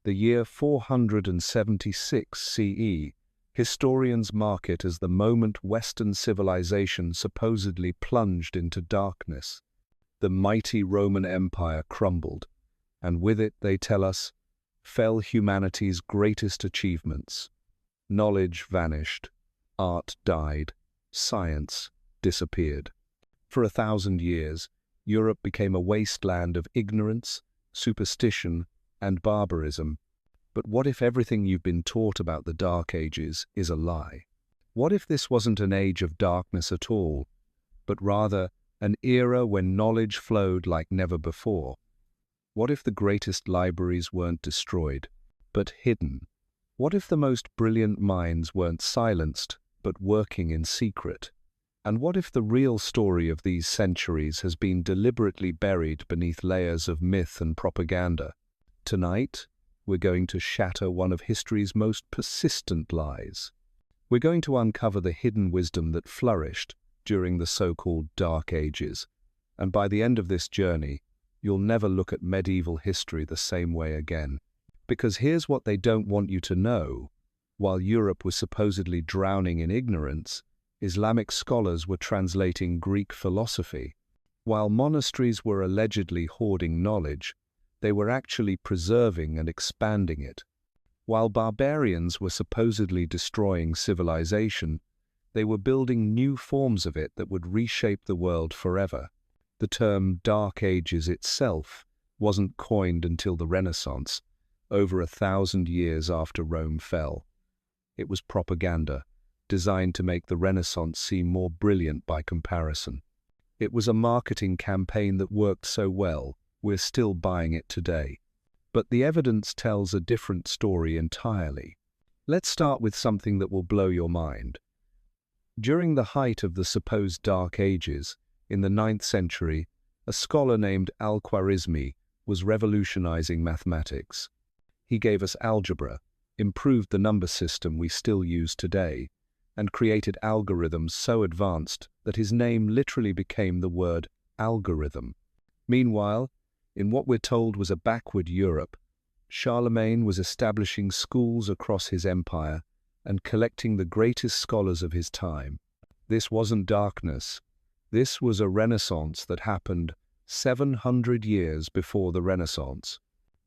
The year 476 CE, historians mark it as the moment Western civilization supposedly plunged into darkness. The mighty Roman Empire crumbled, and with it, they tell us, fell humanity's greatest achievements. Knowledge vanished, art died, science disappeared. For 1,000 years, Europe became a wasteland of ignorance, superstition, and barbarism. But what if everything you've been taught about the Dark Ages is a lie? What if this wasn't an age of darkness at all, but rather an era when knowledge flowed like never before? What if the greatest libraries weren't destroyed, but hidden? What if the most brilliant minds weren't silenced, but working in secret? And what if the real story of these centuries has been deliberately buried beneath layers of myth and propaganda? Tonight, we're going to shatter one of history's most persistent lies. We're going to uncover the hidden wisdom that flourished during the so-called Dark Ages. And by the end of this journey, you'll never look at medieval history the same way again. Because here's what they don't want you to know. While Europe was supposedly drowning in ignorance, Islamic scholars were translating Greek philosophy. While monasteries were allegedly hoarding knowledge, they were actually preserving and expanding it. While barbarians were supposedly destroying civilization, they were building new forms of it that would reshape the world forever. The term Dark Ages itself wasn't coined until the Renaissance, over 1,000 years after Rome fell. It was propaganda, designed to make the Renaissance seem more brilliant by comparison. It was a marketing campaign that worked so well, we're still buying it today. But the evidence tells a different story entirely. Let's start with something that will blow your mind. During the height of the supposed Dark Ages, in the 9th century, a scholar named Al-Khwarizmi was revolutionizing mathematics. He gave us algebra, improved the number system we still use today, and created algorithms so advanced that his name literally became the word algorithm. Meanwhile, in what we're told was a backward Europe, Charlemagne was establishing schools across his empire and collecting the greatest scholars of his time. This wasn't darkness. This was a Renaissance that happened 700 years before the Renaissance.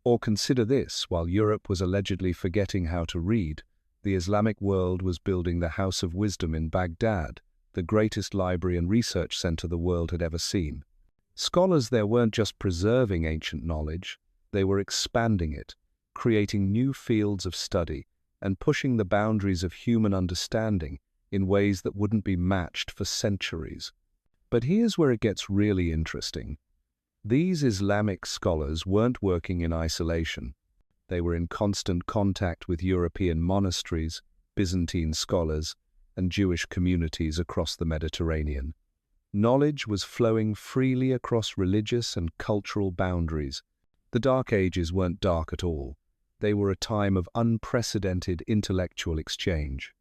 Or consider this, while Europe was allegedly forgetting how to read, the Islamic world was building the House of Wisdom in Baghdad, the greatest library and research center the world had ever seen. Scholars there weren't just preserving ancient knowledge, they were expanding it, creating new fields of study, and pushing the boundaries of human understanding in ways that wouldn't be matched for centuries. But here's where it gets really interesting. These Islamic scholars weren't working in isolation. They were in constant contact with European monasteries, Byzantine scholars, and Jewish communities across the Mediterranean. Knowledge was flowing freely across religious and cultural boundaries. The Dark Ages weren't dark at all. They were a time of unprecedented intellectual exchange.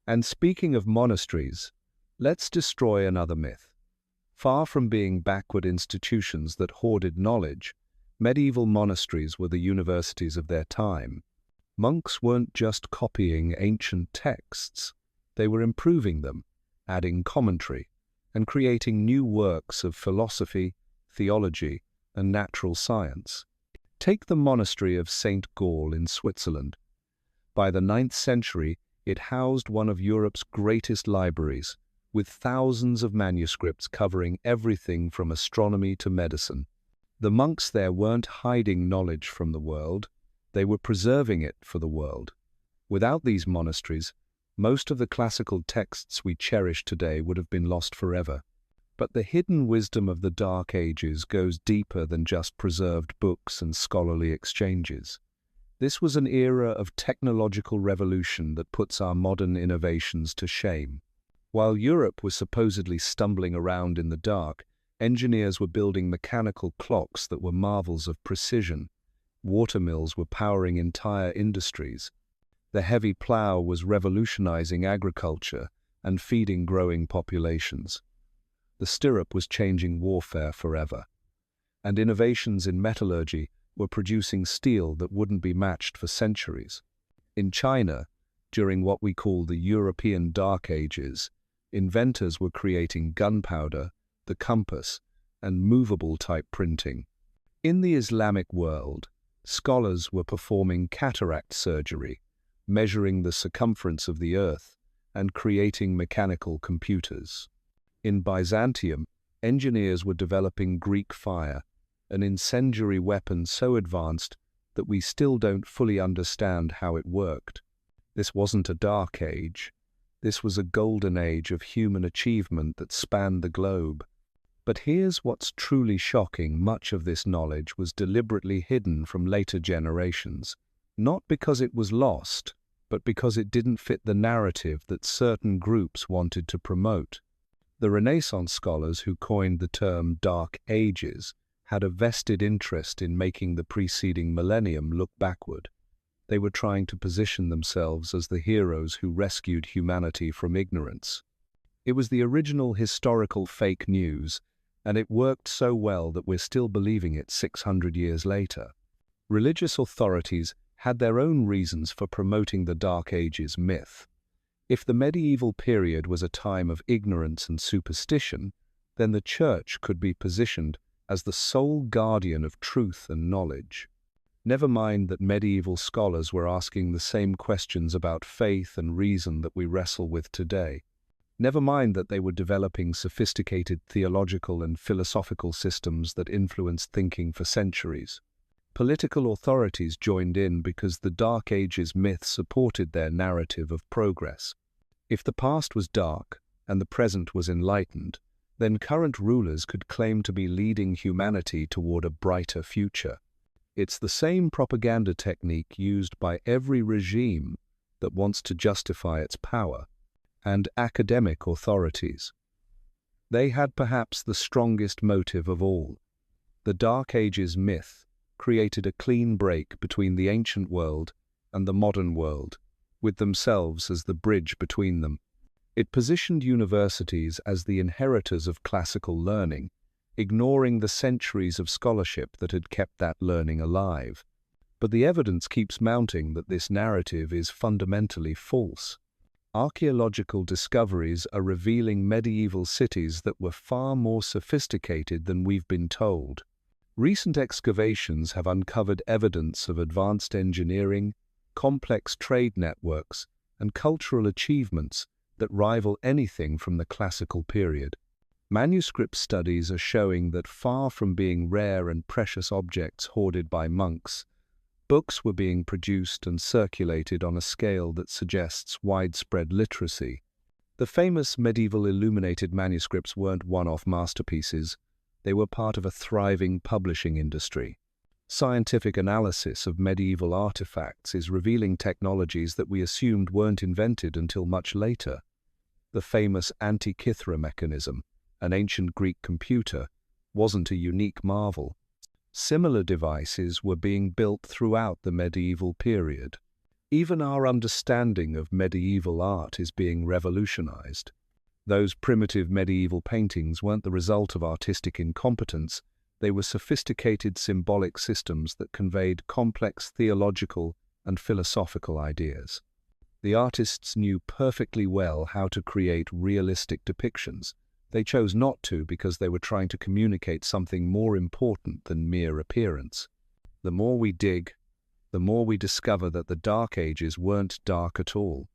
And speaking of monasteries, let's destroy another myth. Far from being backward institutions that hoarded knowledge, medieval monasteries were the universities of their time. Monks weren't just copying ancient texts, they were improving them, adding commentary, and creating new works of philosophy, theology, and natural science. Take the monastery of St. Gall in Switzerland. By the 9th century, it housed one of Europe's greatest libraries, with thousands of manuscripts covering everything from astronomy to medicine. The monks there weren't hiding knowledge from the world, they were preserving it for the world. Without these monasteries, most of the classical texts we cherish today would have been lost forever. But the hidden wisdom of the Dark Ages goes deeper than just preserved books and scholarly exchanges. This was an era of technological revolution that puts our modern innovations to shame. While Europe was supposedly stumbling around in the dark, engineers were building mechanical clocks that were marvels of precision. Watermills were powering entire industries. The heavy plow was revolutionizing agriculture and feeding growing populations. The stirrup was changing warfare forever. And innovations in metallurgy were producing steel that wouldn't be matched for centuries. In China, during what we call the European Dark Ages, inventors were creating gunpowder, the compass, and movable-type printing. In the Islamic world, scholars were performing cataract surgery, measuring the circumference of the earth, and creating mechanical computers. In Byzantium, engineers were developing Greek fire, an incendiary weapon so advanced that we still don't fully understand how it worked. This wasn't a dark age. This was a golden age of human achievement that spanned the globe. But here's what's truly shocking: much of this knowledge was deliberately hidden from later generations, not because it was lost, but because it didn't fit the narrative that certain groups wanted to promote. The Renaissance scholars who coined the term Dark Ages had a vested interest in making the preceding millennium look backward. They were trying to position themselves as the heroes who rescued humanity from ignorance. It was the original historical fake news, and it worked so well that we're still believing it 600 years later. Religious authorities had their own reasons for promoting the Dark Ages myth. If the medieval period was a time of ignorance and superstition, then the Church could be positioned as the sole guardian of truth and knowledge. Never mind that medieval scholars were asking the same questions about faith and reason that we wrestle with today. Never mind that they were developing sophisticated theological and philosophical systems that influenced thinking for centuries. Political authorities joined in because the Dark Ages myth supported their narrative of progress. If the past was dark and the present was enlightened, then current rulers could claim to be leading humanity toward a brighter future. It's the same propaganda technique used by every regime that wants to justify its power, and academic authorities. They had perhaps the strongest motive of all. The Dark Ages myth created a clean break between the ancient world and the modern world, with themselves as the bridge between them. It positioned universities as the inheritors of classical learning, ignoring the centuries of scholarship that had kept that learning alive. But the evidence keeps mounting that this narrative is fundamentally false. Archaeological discoveries are revealing medieval cities that were far more sophisticated than we've been told. Recent excavations have uncovered evidence of advanced engineering, complex trade networks, and cultural achievements that rival anything from the classical period. Manuscript studies are showing that far from being rare and precious objects hoarded by monks, books were being produced and circulated on a scale that suggests widespread literacy. The famous medieval illuminated manuscripts weren't one-off masterpieces. They were part of a thriving publishing industry. Scientific analysis of medieval artifacts is revealing technologies that we assumed weren't invented until much later. The famous Antikythera mechanism, an ancient Greek computer, wasn't a unique marvel. Similar devices were being built throughout the medieval period. Even our understanding of medieval art is being revolutionized. Those primitive medieval paintings weren't the result of artistic incompetence. They were sophisticated symbolic systems that conveyed complex theological and philosophical ideas. The artists knew perfectly well how to create realistic depictions. They chose not to because they were trying to communicate something more important than mere appearance. The more we dig, the more we discover that the Dark Ages weren't dark at all.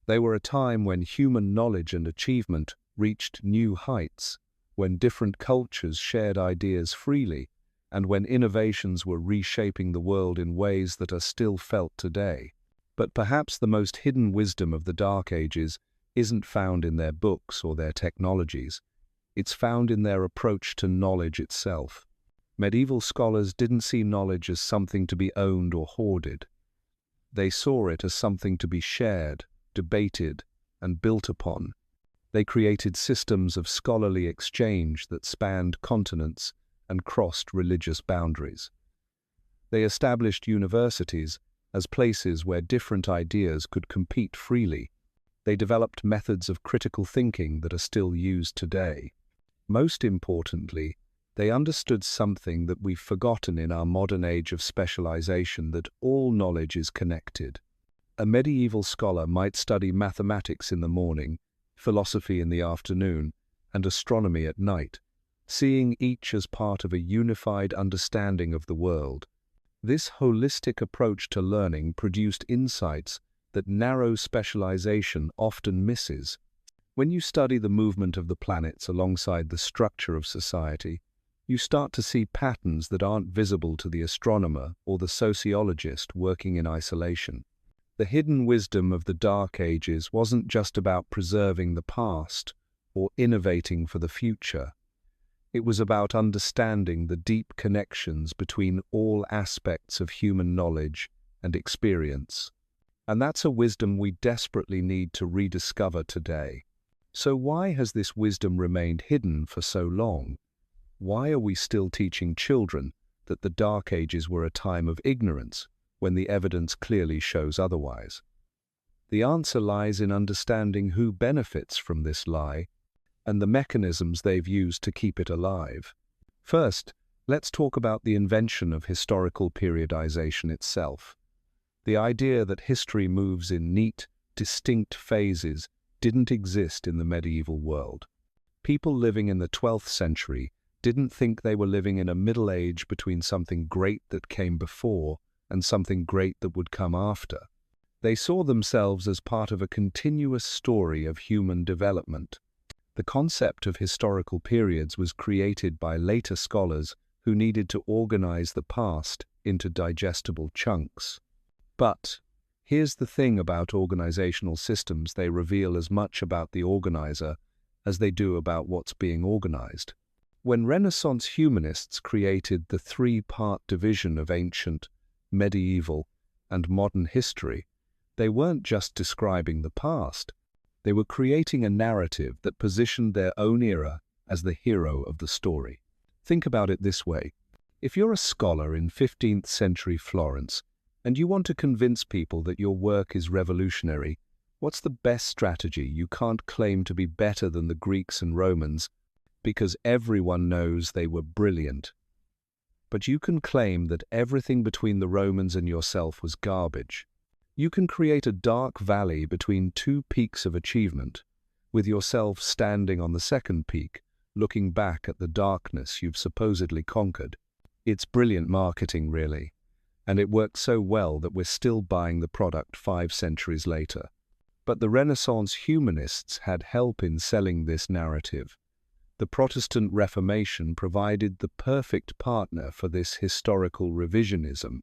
They were a time when human knowledge and achievement reached new heights, when different cultures shared ideas freely, and when innovations were reshaping the world in ways that are still felt today. But perhaps the most hidden wisdom of the Dark Ages isn't found in their books or their technologies. It's found in their approach to knowledge itself. Medieval scholars didn't see knowledge as something to be owned or hoarded. They saw it as something to be shared, debated, and built upon. They created systems of scholarly exchange that spanned continents and crossed religious boundaries. They established universities as places where different ideas could compete freely. They developed methods of critical thinking that are still used today. Most importantly, They understood something that we've forgotten in our modern age of specialization, that all knowledge is connected. A medieval scholar might study mathematics in the morning, philosophy in the afternoon, and astronomy at night, seeing each as part of a unified understanding of the world. This holistic approach to learning produced insights that narrow specialization often misses. When you study the movement of the planets alongside the structure of society, you start to see patterns that aren't visible to the astronomer or the sociologist working in isolation. The hidden wisdom of the Dark Ages wasn't just about preserving the past or innovating for the future. It was about understanding the deep connections between all aspects of human knowledge and experience. And that's a wisdom we desperately need to rediscover today. So why has this wisdom remained hidden for so long? Why are we still teaching children that the Dark Ages were a time of ignorance when the evidence clearly shows otherwise? The answer lies in understanding who benefits from this lie and the mechanisms they've used to keep it alive. First, let's talk about the invention of historical periodization itself. The idea that history moves in neat, distinct phases didn't exist in the medieval world. People living in the 12th century didn't think they were living in a middle age between something great that came before and something great that would come after. They saw themselves as part of a continuous story of human development. The concept of historical periods was created by later scholars who needed to organize the past into digestible chunks. But here's the thing about organizational systems: they reveal as much about the organizer as they do about what's being organized. When Renaissance humanists created the three-part division of ancient, medieval, and modern history, they weren't just describing the past. They were creating a narrative that positioned their own era as the hero of the story. Think about it this way. If you're a scholar in 15th century Florence and you want to convince people that your work is revolutionary, what's the best strategy? You can't claim to be better than the Greeks and Romans because everyone knows they were brilliant. But you can claim that everything between the Romans and yourself was garbage. You can create a dark valley between two peaks of achievement, with yourself standing on the second peak, looking back at the darkness you've supposedly conquered. It's brilliant marketing, really, and it worked so well that we're still buying the product 5 centuries later. But the Renaissance humanists had help in selling this narrative. The Protestant Reformation provided the perfect partner for this historical revisionism.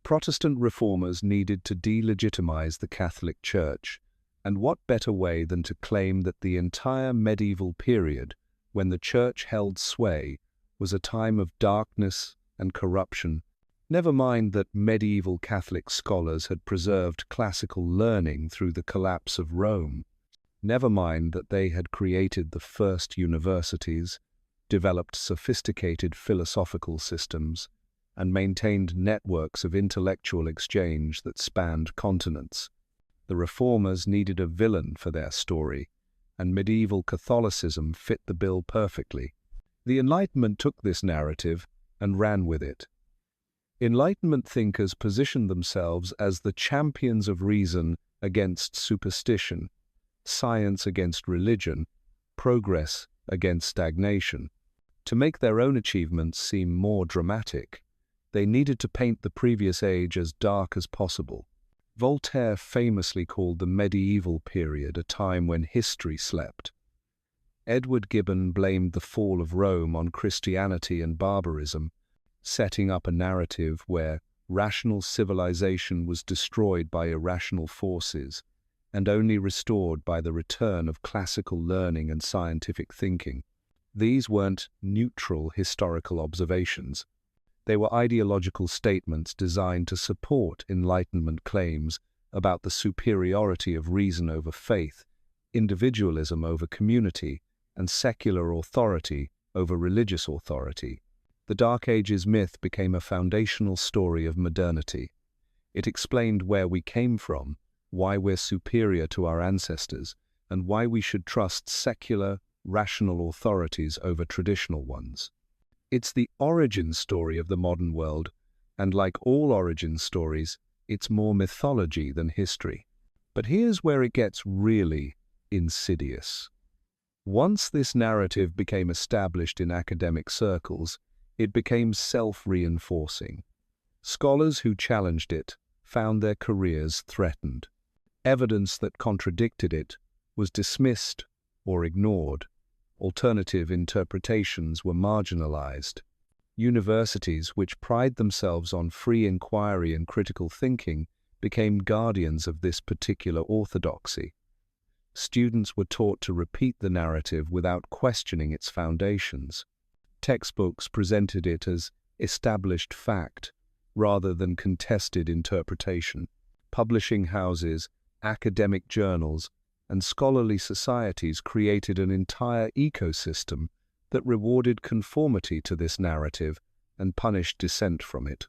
Protestant reformers needed to delegitimize the Catholic Church, and what better way than to claim that the entire medieval period, when the Church held sway, was a time of darkness and corruption. Never mind that medieval Catholic scholars had preserved classical learning through the collapse of Rome. Never mind that they had created the first universities, developed sophisticated philosophical systems, and maintained networks of intellectual exchange that spanned continents. The reformers needed a villain for their story, and medieval Catholicism fit the bill perfectly. The Enlightenment took this narrative and ran with it. Enlightenment thinkers positioned themselves as the champions of reason against superstition, science against religion, progress against stagnation. To make their own achievements seem more dramatic, they needed to paint the previous age as dark as possible. Voltaire famously called the medieval period a time when history slept. Edward Gibbon blamed the fall of Rome on Christianity and barbarism, setting up a narrative where rational civilization was destroyed by irrational forces and only restored by the return of classical learning and scientific thinking. These weren't neutral historical observations. They were ideological statements designed to support Enlightenment claims about the superiority of reason over faith, individualism over community, and secular authority over religious authority. The Dark Ages myth became a foundational story of modernity. It explained where we came from, why we're superior to our ancestors, and why we should trust secular, rational authorities over traditional ones. It's the origin story of the modern world, and like all origin stories, it's more mythology than history. But here's where it gets really insidious. Once this narrative became established in academic circles, it became self-reinforcing. Scholars who challenged it found their careers threatened. Evidence that contradicted it was dismissed or ignored. Alternative interpretations were marginalized. Universities, which pride themselves on free inquiry and critical thinking, became guardians of this particular orthodoxy. Students were taught to repeat the narrative without questioning its foundations. Textbooks presented it as established fact rather than contested interpretation. Publishing houses, academic journals, and scholarly societies created an entire ecosystem that rewarded conformity to this narrative and punished dissent from it.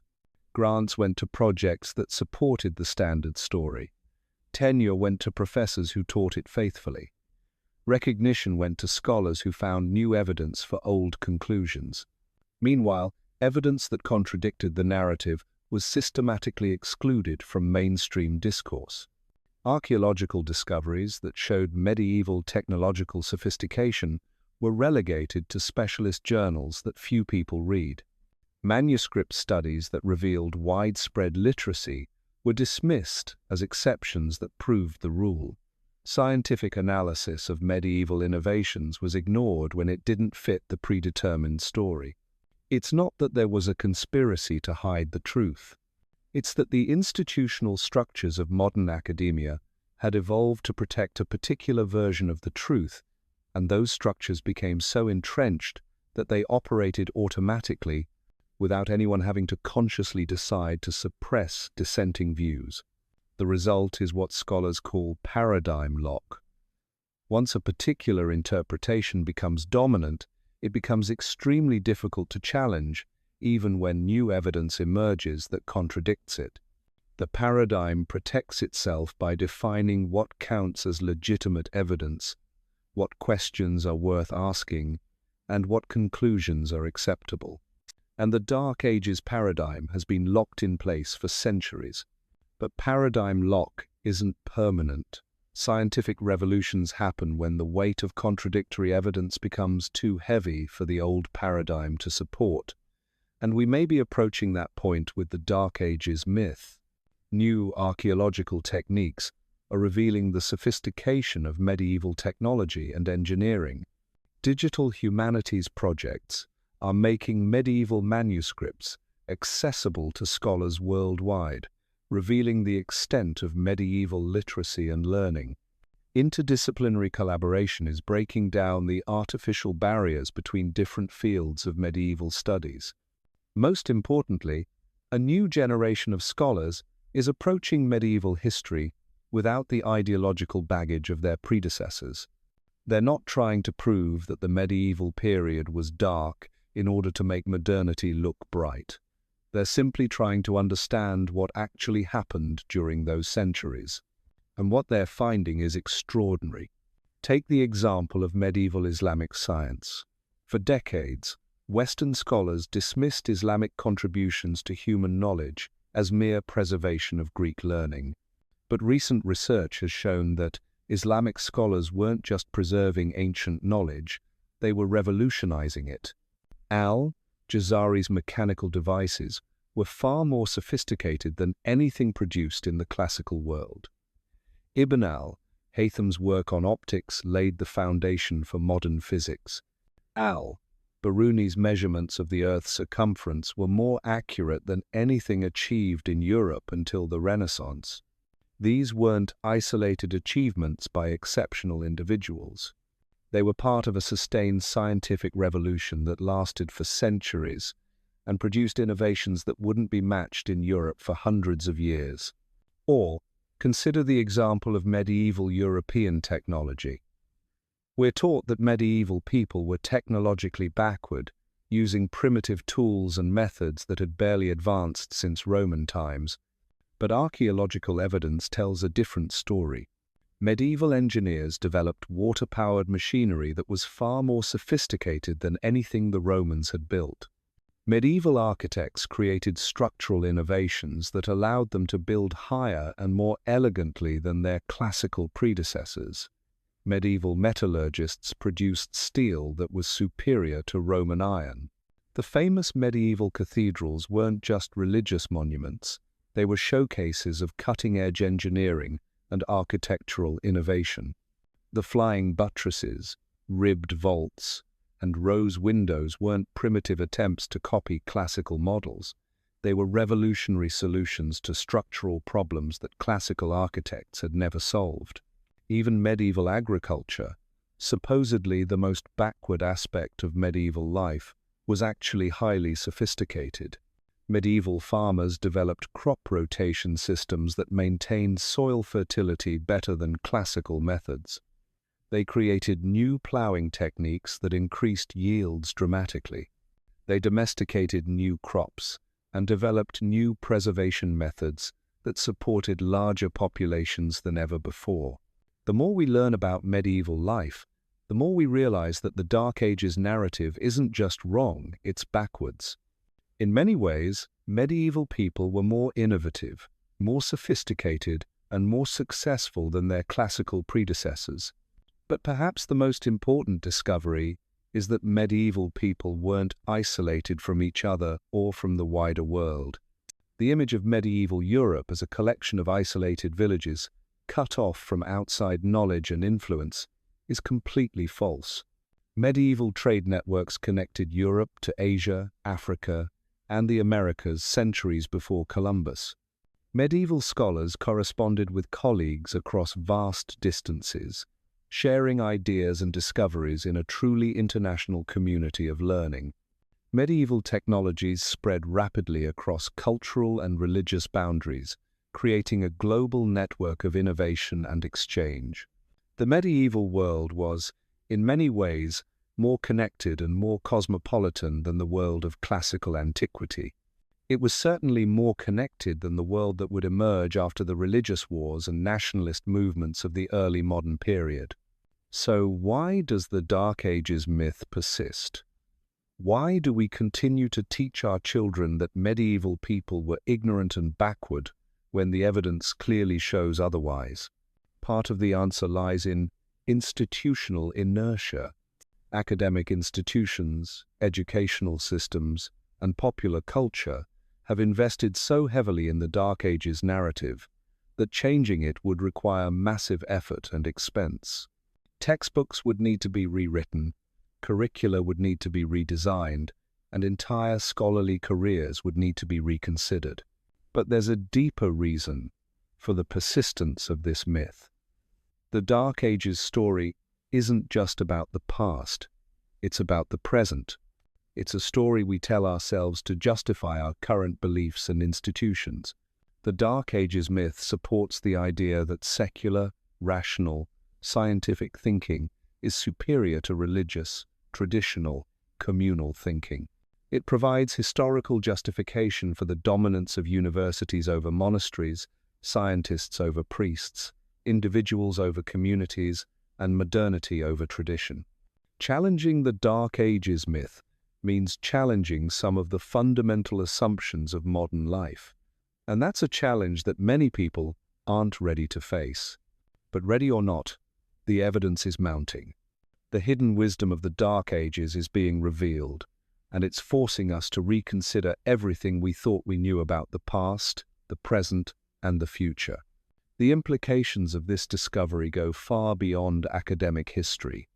Grants went to projects that supported the standard story. Tenure went to professors who taught it faithfully. Recognition went to scholars who found new evidence for old conclusions. Meanwhile, evidence that contradicted the narrative was systematically excluded from mainstream discourse. Archaeological discoveries that showed medieval technological sophistication were relegated to specialist journals that few people read. Manuscript studies that revealed widespread literacy were dismissed as exceptions that proved the rule. Scientific analysis of medieval innovations was ignored when it didn't fit the predetermined story. It's not that there was a conspiracy to hide the truth. It's that the institutional structures of modern academia had evolved to protect a particular version of the truth, and those structures became so entrenched that they operated automatically without anyone having to consciously decide to suppress dissenting views. The result is what scholars call paradigm lock. Once a particular interpretation becomes dominant, it becomes extremely difficult to challenge, even when new evidence emerges that contradicts it. The paradigm protects itself by defining what counts as legitimate evidence, what questions are worth asking, and what conclusions are acceptable. And the Dark Ages paradigm has been locked in place for centuries. But paradigm lock isn't permanent. Scientific revolutions happen when the weight of contradictory evidence becomes too heavy for the old paradigm to support. And we may be approaching that point with the Dark Ages myth. New archaeological techniques are revealing the sophistication of medieval technology and engineering. Digital humanities projects are making medieval manuscripts accessible to scholars worldwide, revealing the extent of medieval literacy and learning. Interdisciplinary collaboration is breaking down the artificial barriers between different fields of medieval studies. Most importantly, a new generation of scholars is approaching medieval history without the ideological baggage of their predecessors. They're not trying to prove that the medieval period was dark in order to make modernity look bright. They're simply trying to understand what actually happened during those centuries. And what they're finding is extraordinary. Take the example of medieval Islamic science. For decades, Western scholars dismissed Islamic contributions to human knowledge as mere preservation of Greek learning. But recent research has shown that Islamic scholars weren't just preserving ancient knowledge, they were revolutionizing it. Al-Jazari's mechanical devices were far more sophisticated than anything produced in the classical world. Ibn al-Haytham's work on optics laid the foundation for modern physics. Al-Biruni's measurements of the Earth's circumference were more accurate than anything achieved in Europe until the Renaissance. These weren't isolated achievements by exceptional individuals. They were part of a sustained scientific revolution that lasted for centuries and produced innovations that wouldn't be matched in Europe for hundreds of years. Or, consider the example of medieval European technology. We're taught that medieval people were technologically backward, using primitive tools and methods that had barely advanced since Roman times. But archaeological evidence tells a different story. Medieval engineers developed water-powered machinery that was far more sophisticated than anything the Romans had built. Medieval architects created structural innovations that allowed them to build higher and more elegantly than their classical predecessors. Medieval metallurgists produced steel that was superior to Roman iron. The famous medieval cathedrals weren't just religious monuments, they were showcases of cutting-edge engineering and architectural innovation. The flying buttresses, ribbed vaults, and rose windows weren't primitive attempts to copy classical models. They were revolutionary solutions to structural problems that classical architects had never solved. Even medieval agriculture, supposedly the most backward aspect of medieval life, was actually highly sophisticated. Medieval farmers developed crop rotation systems that maintained soil fertility better than classical methods. They created new plowing techniques that increased yields dramatically. They domesticated new crops and developed new preservation methods that supported larger populations than ever before. The more we learn about medieval life, the more we realize that the Dark Ages narrative isn't just wrong, it's backwards. In many ways, medieval people were more innovative, more sophisticated, and more successful than their classical predecessors. But perhaps the most important discovery is that medieval people weren't isolated from each other or from the wider world. The image of medieval Europe as a collection of isolated villages, cut off from outside knowledge and influence, is completely false. Medieval trade networks connected Europe to Asia, Africa, and the Americas centuries before Columbus. Medieval scholars corresponded with colleagues across vast distances, sharing ideas and discoveries in a truly international community of learning. Medieval technologies spread rapidly across cultural and religious boundaries, creating a global network of innovation and exchange. The medieval world was, in many ways, more connected and more cosmopolitan than the world of classical antiquity. It was certainly more connected than the world that would emerge after the religious wars and nationalist movements of the early modern period. So why does the Dark Ages myth persist? Why do we continue to teach our children that medieval people were ignorant and backward when the evidence clearly shows otherwise? Part of the answer lies in institutional inertia. Academic institutions, educational systems, and popular culture have invested so heavily in the Dark Ages narrative that changing it would require massive effort and expense. Textbooks would need to be rewritten, curricula would need to be redesigned, and entire scholarly careers would need to be reconsidered. But there's a deeper reason for the persistence of this myth. The Dark Ages story isn't just about the past, it's about the present. It's a story we tell ourselves to justify our current beliefs and institutions. The Dark Ages myth supports the idea that secular, rational, scientific thinking is superior to religious, traditional, communal thinking. It provides historical justification for the dominance of universities over monasteries, scientists over priests, individuals over communities, and modernity over tradition. Challenging the Dark Ages myth means challenging some of the fundamental assumptions of modern life. And that's a challenge that many people aren't ready to face. But ready or not, the evidence is mounting. The hidden wisdom of the Dark Ages is being revealed, and it's forcing us to reconsider everything we thought we knew about the past, the present, and the future. The implications of this discovery go far beyond academic history.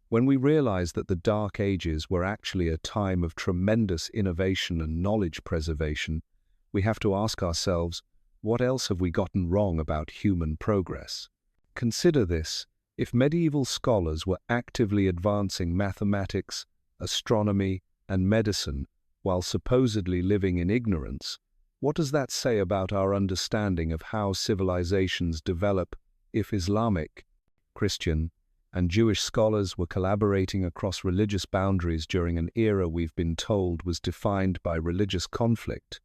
When we realize that the Dark Ages were actually a time of tremendous innovation and knowledge preservation, we have to ask ourselves, what else have we gotten wrong about human progress? Consider this: if medieval scholars were actively advancing mathematics, astronomy, and medicine while supposedly living in ignorance, what does that say about our understanding of how civilizations develop if Islamic, Christian, and Jewish scholars were collaborating across religious boundaries during an era we've been told was defined by religious conflict?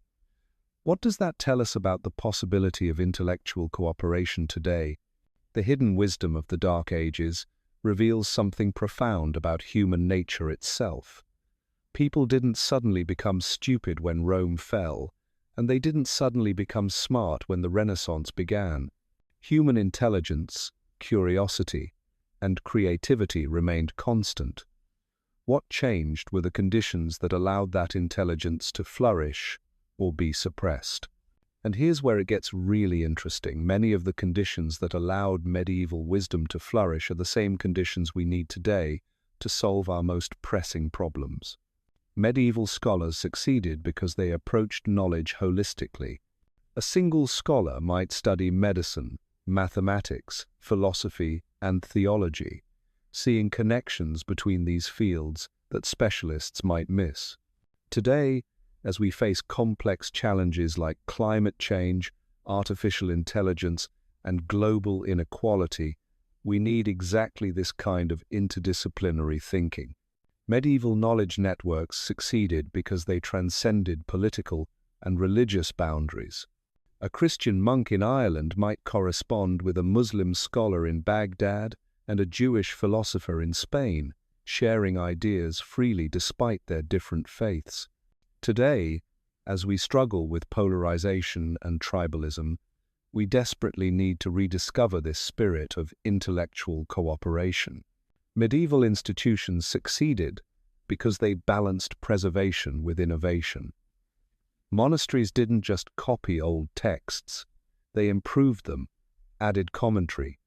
What does that tell us about the possibility of intellectual cooperation today? The hidden wisdom of the Dark Ages reveals something profound about human nature itself. People didn't suddenly become stupid when Rome fell, and they didn't suddenly become smart when the Renaissance began. Human intelligence, curiosity, and creativity remained constant. What changed were the conditions that allowed that intelligence to flourish or be suppressed. And here's where it gets really interesting. Many of the conditions that allowed medieval wisdom to flourish are the same conditions we need today to solve our most pressing problems. Medieval scholars succeeded because they approached knowledge holistically. A single scholar might study medicine, mathematics, philosophy, and theology, seeing connections between these fields that specialists might miss. Today, as we face complex challenges like climate change, artificial intelligence, and global inequality, we need exactly this kind of interdisciplinary thinking. Medieval knowledge networks succeeded because they transcended political and religious boundaries. A Christian monk in Ireland might correspond with a Muslim scholar in Baghdad and a Jewish philosopher in Spain, sharing ideas freely despite their different faiths. Today, as we struggle with polarization and tribalism, we desperately need to rediscover this spirit of intellectual cooperation. Medieval institutions succeeded because they balanced preservation with innovation. Monasteries didn't just copy old texts, they improved them, added commentary,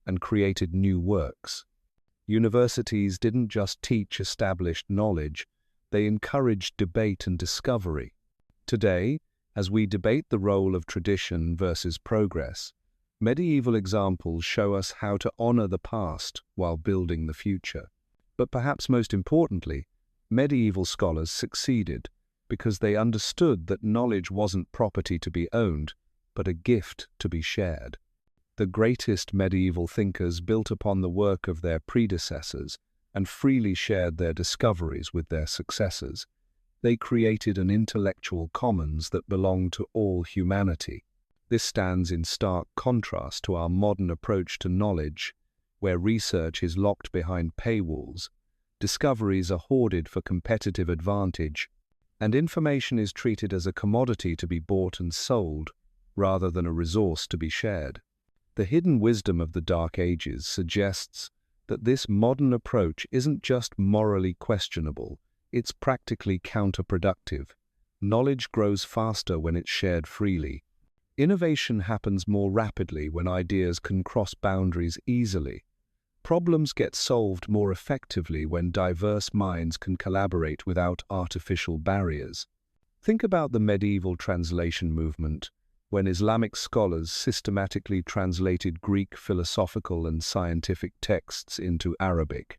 and created new works. Universities didn't just teach established knowledge, they encouraged debate and discovery. Today, as we debate the role of tradition versus progress, medieval examples show us how to honor the past while building the future. But perhaps most importantly, medieval scholars succeeded because they understood that knowledge wasn't property to be owned, but a gift to be shared. The greatest medieval thinkers built upon the work of their predecessors and freely shared their discoveries with their successors. They created an intellectual commons that belonged to all humanity. This stands in stark contrast to our modern approach to knowledge, where research is locked behind paywalls, discoveries are hoarded for competitive advantage, and information is treated as a commodity to be bought and sold, rather than a resource to be shared. The hidden wisdom of the Dark Ages suggests that this modern approach isn't just morally questionable, it's practically counterproductive. Knowledge grows faster when it's shared freely. Innovation happens more rapidly when ideas can cross boundaries easily. Problems get solved more effectively when diverse minds can collaborate without artificial barriers. Think about the medieval translation movement, when Islamic scholars systematically translated Greek philosophical and scientific texts into Arabic.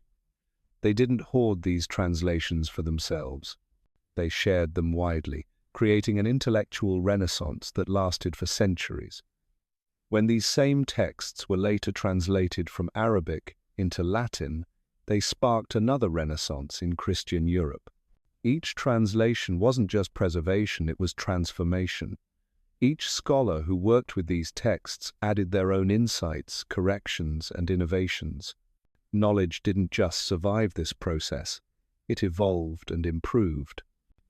They didn't hoard these translations for themselves. They shared them widely, creating an intellectual renaissance that lasted for centuries. When these same texts were later translated from Arabic into Latin, they sparked another renaissance in Christian Europe. Each translation wasn't just preservation, it was transformation. Each scholar who worked with these texts added their own insights, corrections, and innovations. Knowledge didn't just survive this process, it evolved and improved.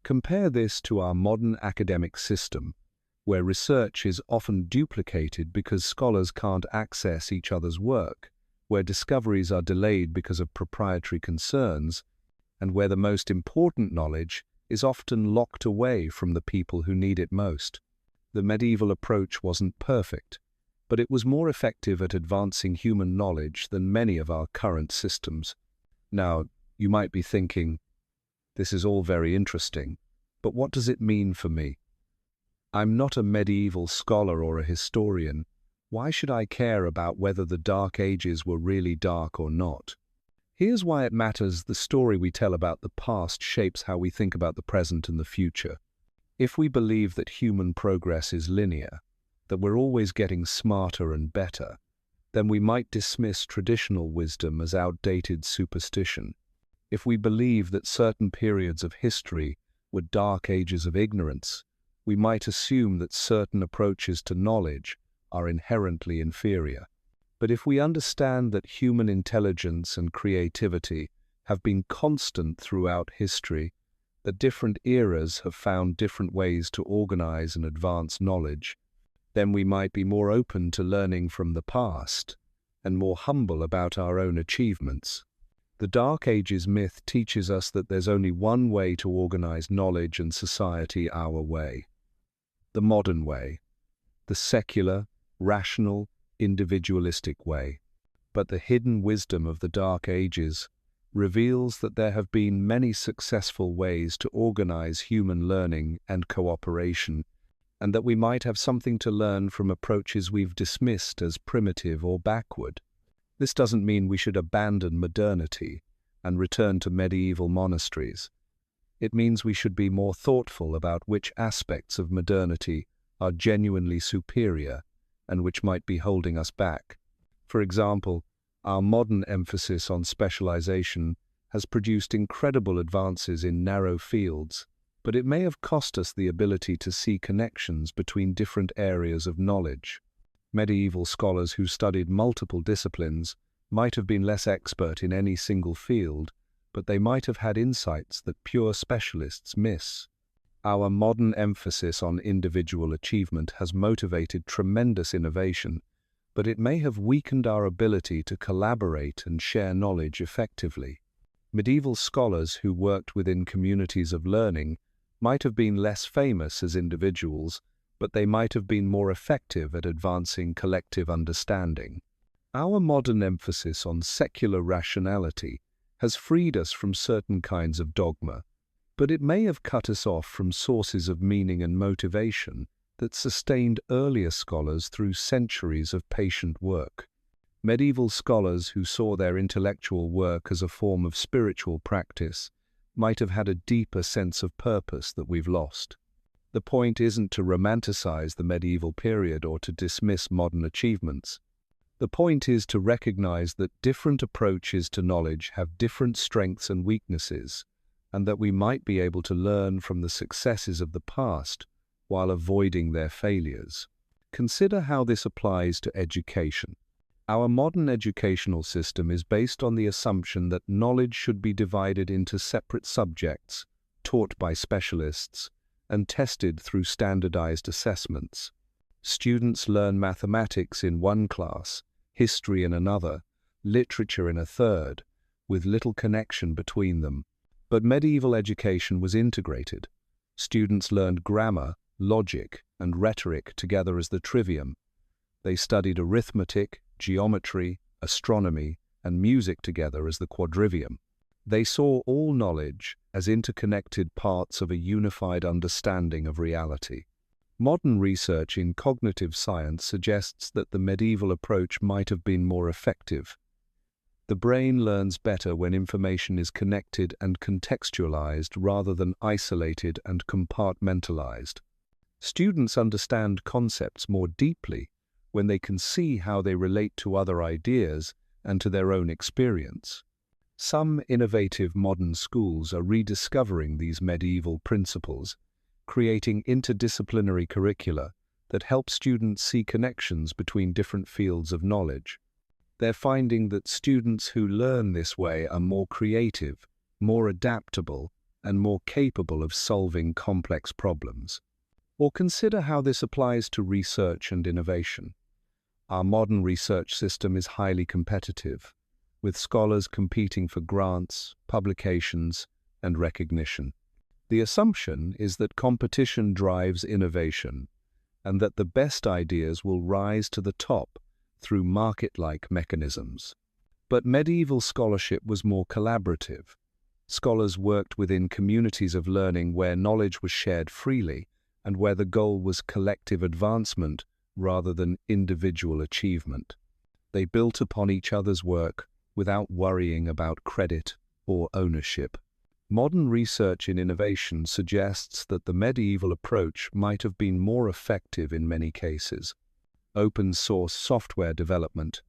Compare this to our modern academic system, where research is often duplicated because scholars can't access each other's work, where discoveries are delayed because of proprietary concerns, and where the most important knowledge is often locked away from the people who need it most. The medieval approach wasn't perfect, but it was more effective at advancing human knowledge than many of our current systems. Now, you might be thinking, this is all very interesting, but what does it mean for me? I'm not a medieval scholar or a historian. Why should I care about whether the Dark Ages were really dark or not? Here's why it matters. The story we tell about the past shapes how we think about the present and the future. If we believe that human progress is linear, that we're always getting smarter and better, then we might dismiss traditional wisdom as outdated superstition. If we believe that certain periods of history were dark ages of ignorance, we might assume that certain approaches to knowledge are inherently inferior. But if we understand that human intelligence and creativity have been constant throughout history, that different eras have found different ways to organize and advance knowledge, then we might be more open to learning from the past and more humble about our own achievements. The Dark Ages myth teaches us that there's only one way to organize knowledge and society our way. The modern way. The secular, rational, individualistic way. But the hidden wisdom of the Dark Ages reveals that there have been many successful ways to organize human learning and cooperation, and that we might have something to learn from approaches we've dismissed as primitive or backward. This doesn't mean we should abandon modernity and return to medieval monasteries. It means we should be more thoughtful about which aspects of modernity are genuinely superior and which might be holding us back. For example, our modern emphasis on specialization has produced incredible advances in narrow fields, but it may have cost us the ability to see connections between different areas of knowledge. Medieval scholars who studied multiple disciplines might have been less expert in any single field, but they might have had insights that pure specialists miss. Our modern emphasis on individual achievement has motivated tremendous innovation, but it may have weakened our ability to collaborate and share knowledge effectively. Medieval scholars who worked within communities of learning might have been less famous as individuals, but they might have been more effective at advancing collective understanding. Our modern emphasis on secular rationality has freed us from certain kinds of dogma, but it may have cut us off from sources of meaning and motivation that sustained earlier scholars through centuries of patient work. Medieval scholars who saw their intellectual work as a form of spiritual practice might have had a deeper sense of purpose that we've lost. The point isn't to romanticize the medieval period or to dismiss modern achievements. The point is to recognize that different approaches to knowledge have different strengths and weaknesses, and that we might be able to learn from the successes of the past while avoiding their failures. Consider how this applies to education. Our modern educational system is based on the assumption that knowledge should be divided into separate subjects, taught by specialists, and tested through standardized assessments. Students learn mathematics in one class, history in another, literature in a third, with little connection between them. But medieval education was integrated. Students learned grammar, logic, and rhetoric together as the trivium. They studied arithmetic, geometry, astronomy, and music together as the quadrivium. They saw all knowledge as interconnected parts of a unified understanding of reality. Modern research in cognitive science suggests that the medieval approach might have been more effective. The brain learns better when information is connected and contextualized rather than isolated and compartmentalized. Students understand concepts more deeply when they can see how they relate to other ideas and to their own experience. Some innovative modern schools are rediscovering these medieval principles, creating interdisciplinary curricula that help students see connections between different fields of knowledge. They're finding that students who learn this way are more creative, more adaptable, and more capable of solving complex problems. Or consider how this applies to research and innovation. Our modern research system is highly competitive, with scholars competing for grants, publications, and recognition. The assumption is that competition drives innovation, and that the best ideas will rise to the top through market-like mechanisms. But medieval scholarship was more collaborative. Scholars worked within communities of learning where knowledge was shared freely and where the goal was collective advancement rather than individual achievement. They built upon each other's work without worrying about credit or ownership. Modern research in innovation suggests that the medieval approach might have been more effective in many cases. Open-source software development,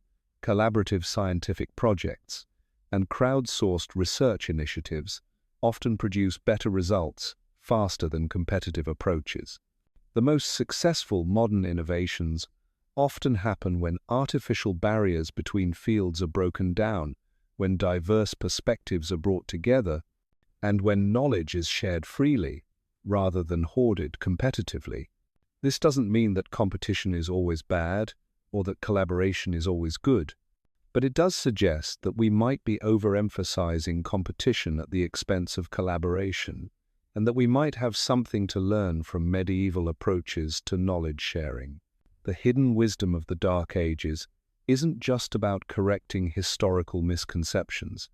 collaborative scientific projects, and crowdsourced research initiatives often produce better results faster than competitive approaches. The most successful modern innovations often happen when artificial barriers between fields are broken down, when diverse perspectives are brought together, and when knowledge is shared freely, rather than hoarded competitively. This doesn't mean that competition is always bad, or that collaboration is always good, but it does suggest that we might be overemphasizing competition at the expense of collaboration, and that we might have something to learn from medieval approaches to knowledge sharing. The hidden wisdom of the Dark Ages isn't just about correcting historical misconceptions.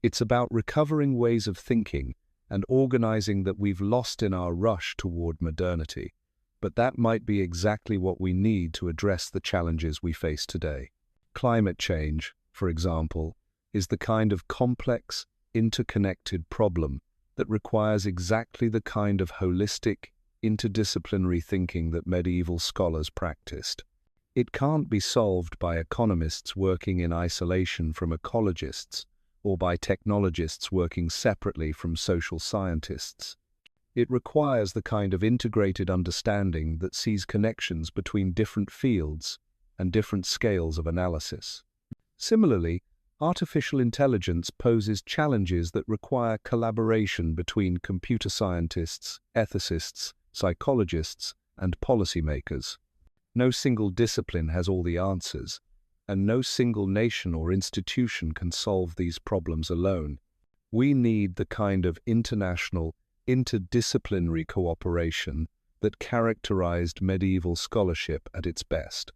It's about recovering ways of thinking and organizing that we've lost in our rush toward modernity. But that might be exactly what we need to address the challenges we face today. Climate change, for example, is the kind of complex, interconnected problem that requires exactly the kind of holistic, interdisciplinary thinking that medieval scholars practiced. It can't be solved by economists working in isolation from ecologists, or by technologists working separately from social scientists. It requires the kind of integrated understanding that sees connections between different fields and different scales of analysis. Similarly, artificial intelligence poses challenges that require collaboration between computer scientists, ethicists, psychologists, and policymakers. No single discipline has all the answers, and no single nation or institution can solve these problems alone. We need the kind of international, interdisciplinary cooperation that characterized medieval scholarship at its best.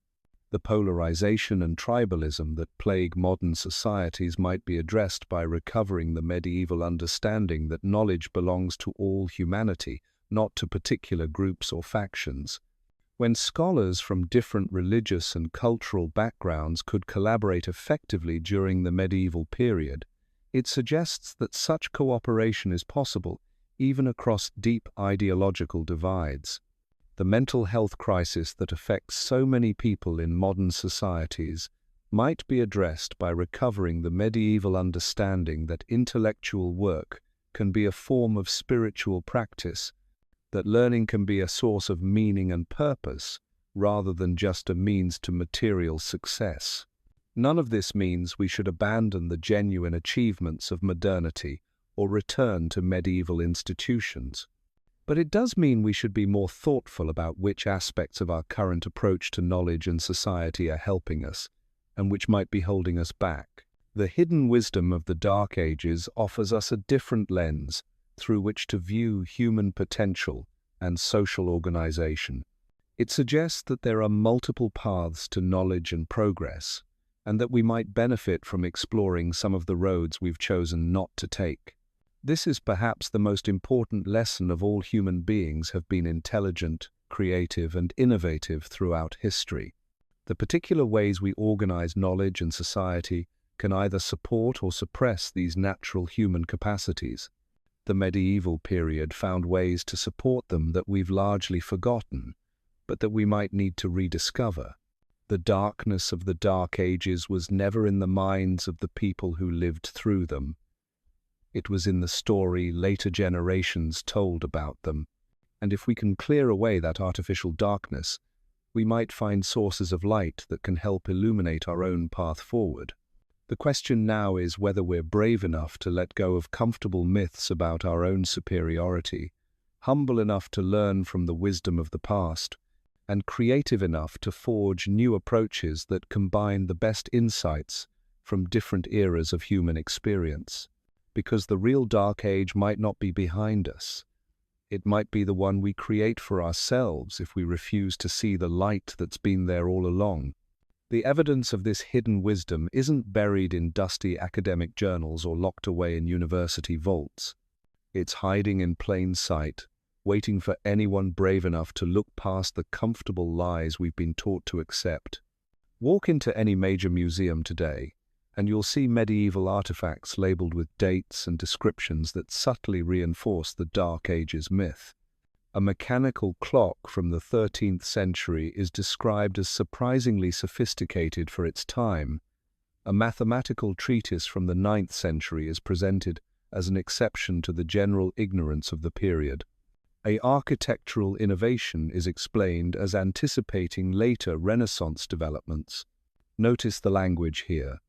The polarization and tribalism that plague modern societies might be addressed by recovering the medieval understanding that knowledge belongs to all humanity, not to particular groups or factions. When scholars from different religious and cultural backgrounds could collaborate effectively during the medieval period, it suggests that such cooperation is possible even across deep ideological divides. The mental health crisis that affects so many people in modern societies might be addressed by recovering the medieval understanding that intellectual work can be a form of spiritual practice, that learning can be a source of meaning and purpose, rather than just a means to material success. None of this means we should abandon the genuine achievements of modernity or return to medieval institutions. But it does mean we should be more thoughtful about which aspects of our current approach to knowledge and society are helping us, and which might be holding us back. The hidden wisdom of the Dark Ages offers us a different lens through which to view human potential and social organization. It suggests that there are multiple paths to knowledge and progress, and that we might benefit from exploring some of the roads we've chosen not to take. This is perhaps the most important lesson of all human beings have been intelligent, creative, and innovative throughout history. The particular ways we organize knowledge and society can either support or suppress these natural human capacities. The medieval period found ways to support them that we've largely forgotten, but that we might need to rediscover. The darkness of the Dark Ages was never in the minds of the people who lived through them. It was in the story later generations told about them, and if we can clear away that artificial darkness, we might find sources of light that can help illuminate our own path forward. The question now is whether we're brave enough to let go of comfortable myths about our own superiority, humble enough to learn from the wisdom of the past, and creative enough to forge new approaches that combine the best insights from different eras of human experience. Because the real Dark Age might not be behind us. It might be the one we create for ourselves if we refuse to see the light that's been there all along. The evidence of this hidden wisdom isn't buried in dusty academic journals or locked away in university vaults. It's hiding in plain sight, waiting for anyone brave enough to look past the comfortable lies we've been taught to accept. Walk into any major museum today, and you'll see medieval artifacts labeled with dates and descriptions that subtly reinforce the Dark Ages myth. A mechanical clock from the 13th century is described as surprisingly sophisticated for its time. A mathematical treatise from the 9th century is presented as an exception to the general ignorance of the period. An architectural innovation is explained as anticipating later Renaissance developments. Notice the language here.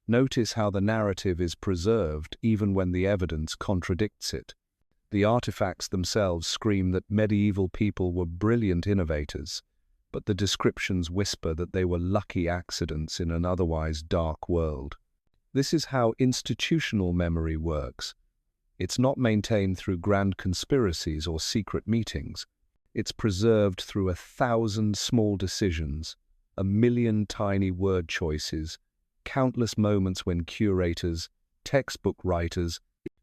Notice how the narrative is preserved even when the evidence contradicts it. The artifacts themselves scream that medieval people were brilliant innovators, but the descriptions whisper that they were lucky accidents in an otherwise dark world. This is how institutional memory works. It's not maintained through grand conspiracies or secret meetings. It's preserved through 1,000 small decisions, 1,000,000 tiny word choices, countless moments when curators, textbook writers,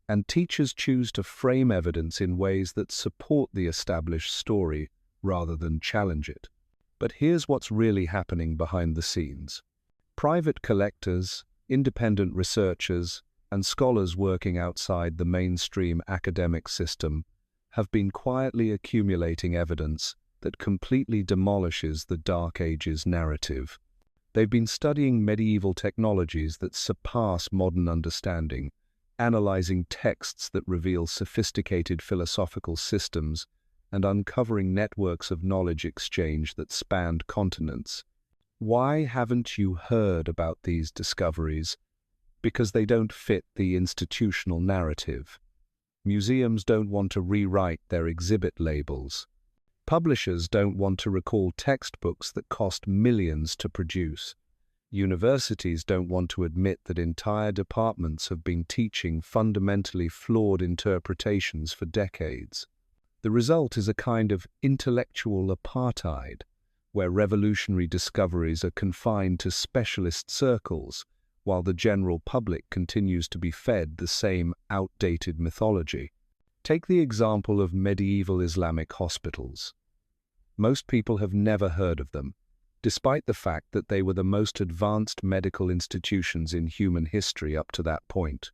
and teachers choose to frame evidence in ways that support the established story rather than challenge it. But here's what's really happening behind the scenes. Private collectors, independent researchers, and scholars working outside the mainstream academic system have been quietly accumulating evidence that completely demolishes the Dark Ages narrative. They've been studying medieval technologies that surpass modern understanding, analyzing texts that reveal sophisticated philosophical systems, and uncovering networks of knowledge exchange that spanned continents. Why haven't you heard about these discoveries? Because they don't fit the institutional narrative. Museums don't want to rewrite their exhibit labels. Publishers don't want to recall textbooks that cost millions to produce. Universities don't want to admit that entire departments have been teaching fundamentally flawed interpretations for decades. The result is a kind of intellectual apartheid, where revolutionary discoveries are confined to specialist circles, while the general public continues to be fed the same outdated mythology. Take the example of medieval Islamic hospitals. Most people have never heard of them, despite the fact that they were the most advanced medical institutions in human history up to that point.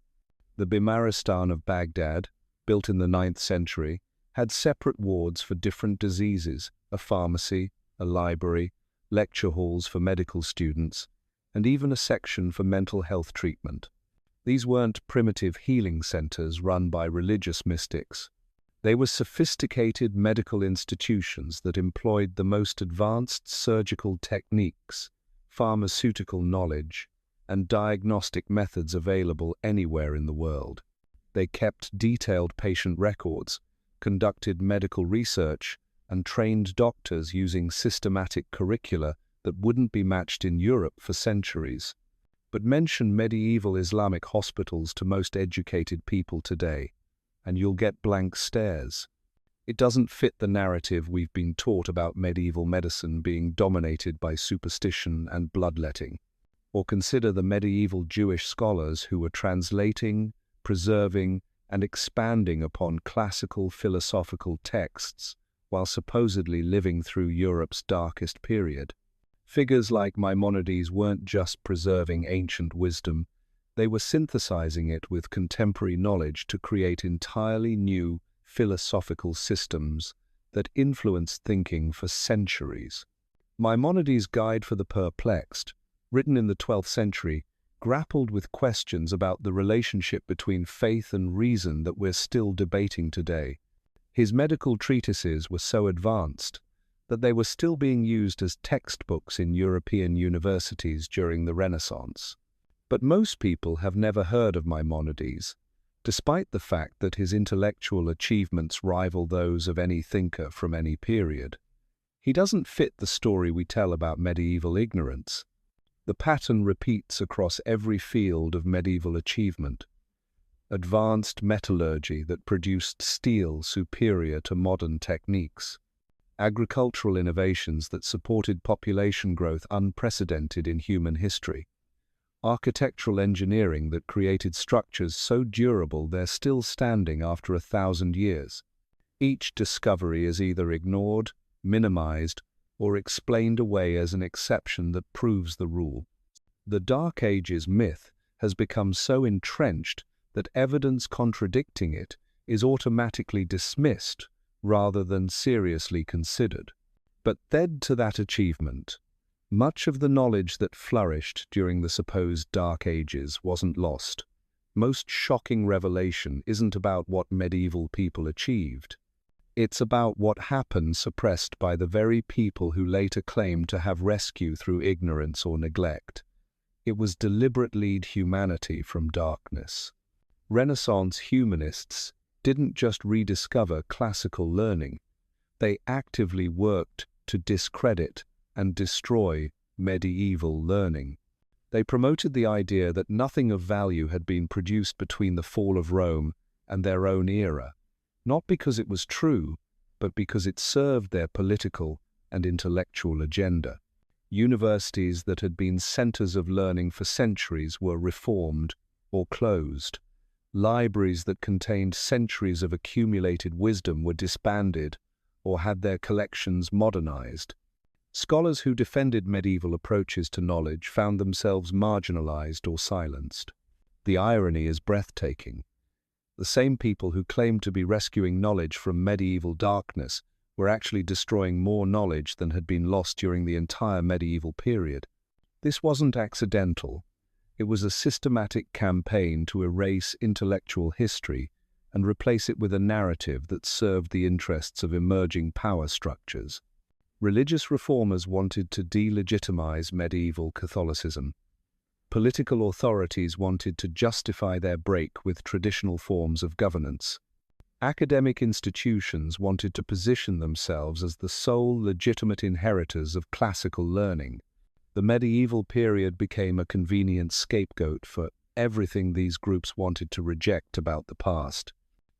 The Bimaristan of Baghdad, built in the 9th century, had separate wards for different diseases, a pharmacy, a library, lecture halls for medical students, and even a section for mental health treatment. These weren't primitive healing centers run by religious mystics. They were sophisticated medical institutions that employed the most advanced surgical techniques, pharmaceutical knowledge, and diagnostic methods available anywhere in the world. They kept detailed patient records, conducted medical research, and trained doctors using systematic curricula that wouldn't be matched in Europe for centuries. But mention medieval Islamic hospitals to most educated people today, and you'll get blank stares. It doesn't fit the narrative we've been taught about medieval medicine being dominated by superstition and bloodletting. Or consider the medieval Jewish scholars who were translating, preserving, and expanding upon classical philosophical texts while supposedly living through Europe's darkest period. Figures like Maimonides weren't just preserving ancient wisdom, they were synthesizing it with contemporary knowledge to create entirely new philosophical systems that influenced thinking for centuries. Maimonides' Guide for the Perplexed, written in the 12th century, grappled with questions about the relationship between faith and reason that we're still debating today. His medical treatises were so advanced that they were still being used as textbooks in European universities during the Renaissance. But most people have never heard of Maimonides, despite the fact that his intellectual achievements rival those of any thinker from any period. He doesn't fit the story we tell about medieval ignorance. The pattern repeats across every field of medieval achievement. Advanced metallurgy that produced steel superior to modern techniques. Agricultural innovations that supported population growth unprecedented in human history. Architectural engineering that created structures so durable they're still standing after 1,000 years. Each discovery is either ignored, minimized, or explained away as an exception that proves the rule. The Dark Ages myth has become so entrenched that evidence contradicting it is automatically dismissed rather than seriously considered. But then to that achievement, much of the knowledge that flourished during the supposed Dark Ages wasn't lost. Most shocking revelation isn't about what medieval people achieved. It's about what happened suppressed by the very people who later claimed to have rescue through ignorance or neglect. It was deliberate lead humanity from darkness. Renaissance humanists didn't just rediscover classical learning, they actively worked to discredit and destroy medieval learning. They promoted the idea that nothing of value had been produced between the fall of Rome and their own era, not because it was true, but because it served their political and intellectual agenda. Universities that had been centers of learning for centuries were reformed or closed. Libraries that contained centuries of accumulated wisdom were disbanded or had their collections modernized. Scholars who defended medieval approaches to knowledge found themselves marginalized or silenced. The irony is breathtaking. The same people who claimed to be rescuing knowledge from medieval darkness were actually destroying more knowledge than had been lost during the entire medieval period. This wasn't accidental. It was a systematic campaign to erase intellectual history and replace it with a narrative that served the interests of emerging power structures. Religious reformers wanted to delegitimize medieval Catholicism. Political authorities wanted to justify their break with traditional forms of governance. Academic institutions wanted to position themselves as the sole legitimate inheritors of classical learning. The medieval period became a convenient scapegoat for everything these groups wanted to reject about the past.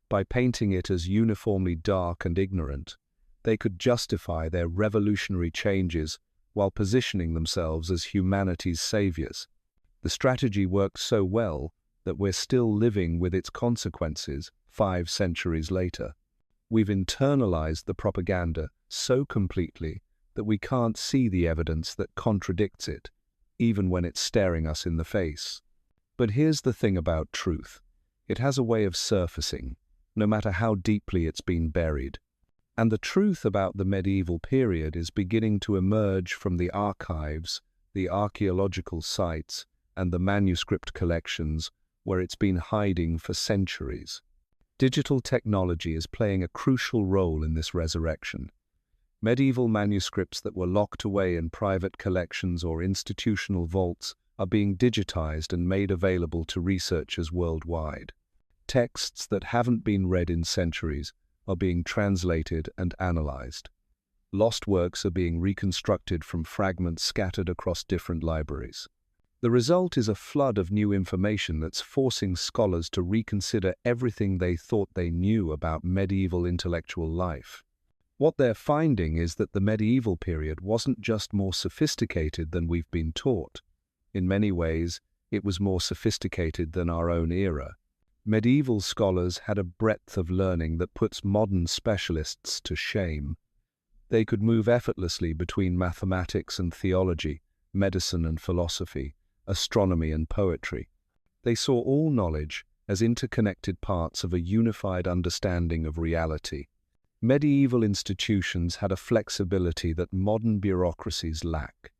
By painting it as uniformly dark and ignorant, they could justify their revolutionary changes while positioning themselves as humanity's saviors. The strategy worked so well that we're still living with its consequences 5 centuries later. We've internalized the propaganda so completely that we can't see the evidence that contradicts it, even when it's staring us in the face. But here's the thing about truth. It has a way of surfacing, no matter how deeply it's been buried. And the truth about the medieval period is beginning to emerge from the archives, the archaeological sites, and the manuscript collections where it's been hiding for centuries. Digital technology is playing a crucial role in this resurrection. Medieval manuscripts that were locked away in private collections or institutional vaults are being digitized and made available to researchers worldwide. Texts that haven't been read in centuries are being translated and analyzed. Lost works are being reconstructed from fragments scattered across different libraries. The result is a flood of new information that's forcing scholars to reconsider everything they thought they knew about medieval intellectual life. What they're finding is that the medieval period wasn't just more sophisticated than we've been taught. In many ways, it was more sophisticated than our own era. Medieval scholars had a breadth of learning that puts modern specialists to shame. They could move effortlessly between mathematics and theology, medicine and philosophy, astronomy and poetry. They saw all knowledge as interconnected parts of a unified understanding of reality. Medieval institutions had a flexibility that modern bureaucracies lack.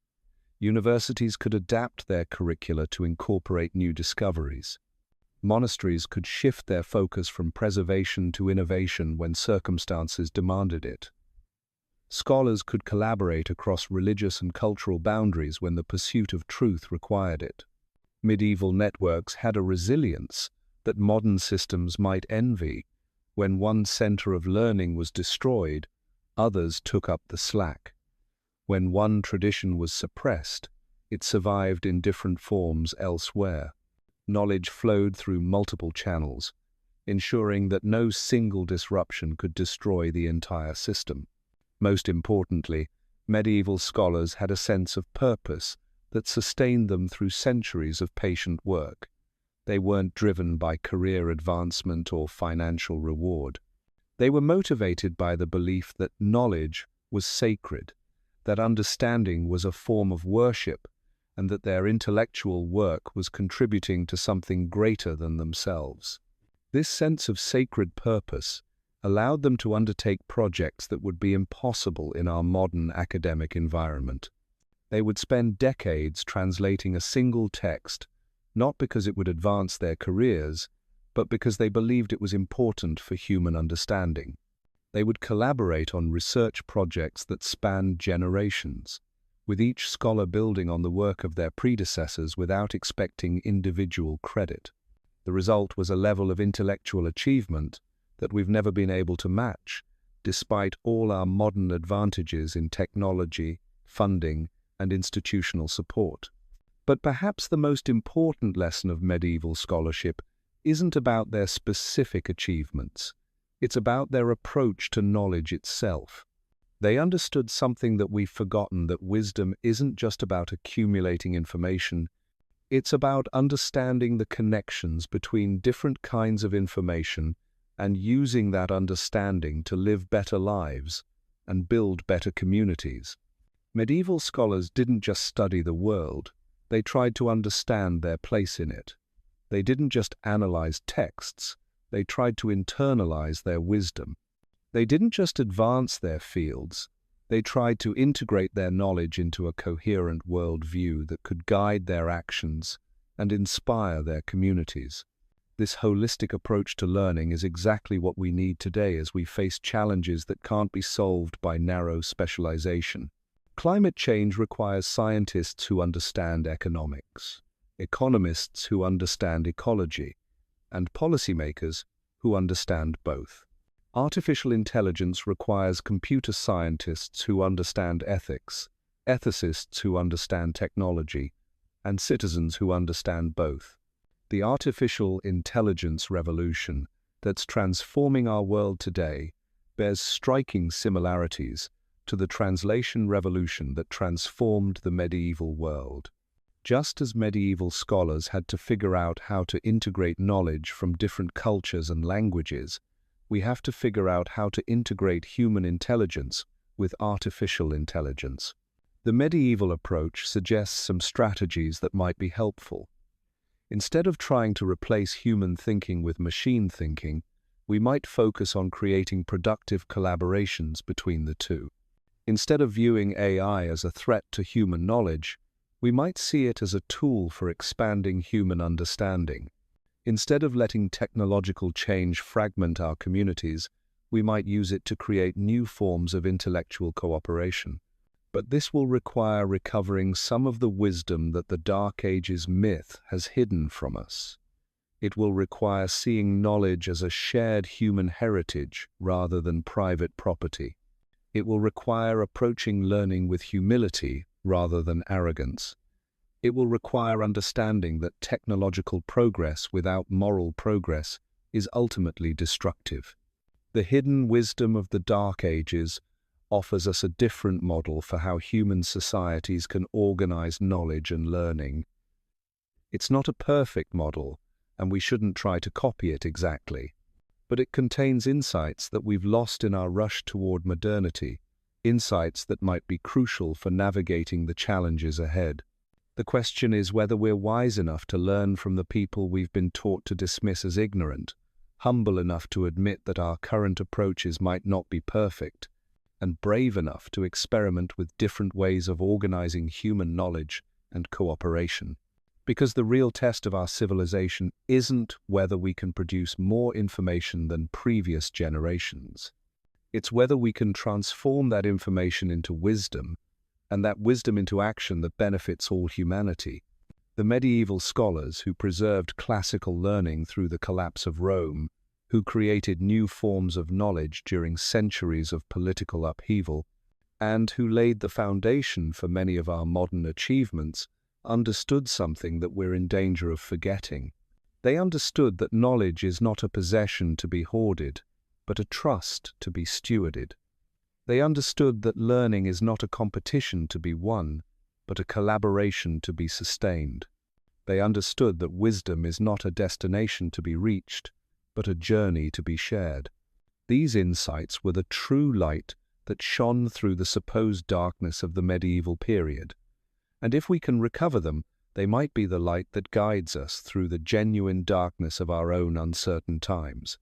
Universities could adapt their curricula to incorporate new discoveries. Monasteries could shift their focus from preservation to innovation when circumstances demanded it. Scholars could collaborate across religious and cultural boundaries when the pursuit of truth required it. Medieval networks had a resilience that modern systems might envy. When one center of learning was destroyed, others took up the slack. When one tradition was suppressed, it survived in different forms elsewhere. Knowledge flowed through multiple channels, ensuring that no single disruption could destroy the entire system. Most importantly, medieval scholars had a sense of purpose that sustained them through centuries of patient work. They weren't driven by career advancement or financial reward. They were motivated by the belief that knowledge was sacred, that understanding was a form of worship, and that their intellectual work was contributing to something greater than themselves. This sense of sacred purpose allowed them to undertake projects that would be impossible in our modern academic environment. They would spend decades translating a single text, not because it would advance their careers, but because they believed it was important for human understanding. They would collaborate on research projects that spanned generations. with each scholar building on the work of their predecessors without expecting individual credit. The result was a level of intellectual achievement that we've never been able to match, despite all our modern advantages in technology, funding, and institutional support. But perhaps the most important lesson of medieval scholarship isn't about their specific achievements. It's about their approach to knowledge itself. They understood something that we've forgotten, that wisdom isn't just about accumulating information. It's about understanding the connections between different kinds of information and using that understanding to live better lives and build better communities. Medieval scholars didn't just study the world, they tried to understand their place in it. They didn't just analyze texts, they tried to internalize their wisdom. They didn't just advance their fields, they tried to integrate their knowledge into a coherent worldview that could guide their actions and inspire their communities. This holistic approach to learning is exactly what we need today as we face challenges that can't be solved by narrow specialization. Climate change requires scientists who understand economics, economists who understand ecology, and policymakers who understand both. Artificial intelligence requires computer scientists who understand ethics, ethicists who understand technology, and citizens who understand both. The artificial intelligence revolution that's transforming our world today bears striking similarities to the translation revolution that transformed the medieval world. Just as medieval scholars had to figure out how to integrate knowledge from different cultures and languages, we have to figure out how to integrate human intelligence with artificial intelligence. The medieval approach suggests some strategies that might be helpful. Instead of trying to replace human thinking with machine thinking, we might focus on creating productive collaborations between the two. Instead of viewing AI as a threat to human knowledge, we might see it as a tool for expanding human understanding. Instead of letting technological change fragment our communities, we might use it to create new forms of intellectual cooperation. But this will require recovering some of the wisdom that the Dark Ages myth has hidden from us. It will require seeing knowledge as a shared human heritage rather than private property. It will require approaching learning with humility rather than arrogance. It will require understanding that technological progress without moral progress is ultimately destructive. The hidden wisdom of the Dark Ages offers us a different model for how human societies can organize knowledge and learning. It's not a perfect model, and we shouldn't try to copy it exactly, but it contains insights that we've lost in our rush toward modernity, insights that might be crucial for navigating the challenges ahead. The question is whether we're wise enough to learn from the people we've been taught to dismiss as ignorant, humble enough to admit that our current approaches might not be perfect, and brave enough to experiment with different ways of organizing human knowledge and cooperation. Because the real test of our civilization isn't whether we can produce more information than previous generations. It's whether we can transform that information into wisdom, and that wisdom into action that benefits all humanity. The medieval scholars who preserved classical learning through the collapse of Rome, who created new forms of knowledge during centuries of political upheaval, and who laid the foundation for many of our modern achievements, understood something that we're in danger of forgetting. They understood that knowledge is not a possession to be hoarded, but a trust to be stewarded. They understood that learning is not a competition to be won, but a collaboration to be sustained. They understood that wisdom is not a destination to be reached, but a journey to be shared. These insights were the true light that shone through the supposed darkness of the medieval period. And if we can recover them, they might be the light that guides us through the genuine darkness of our own uncertain times.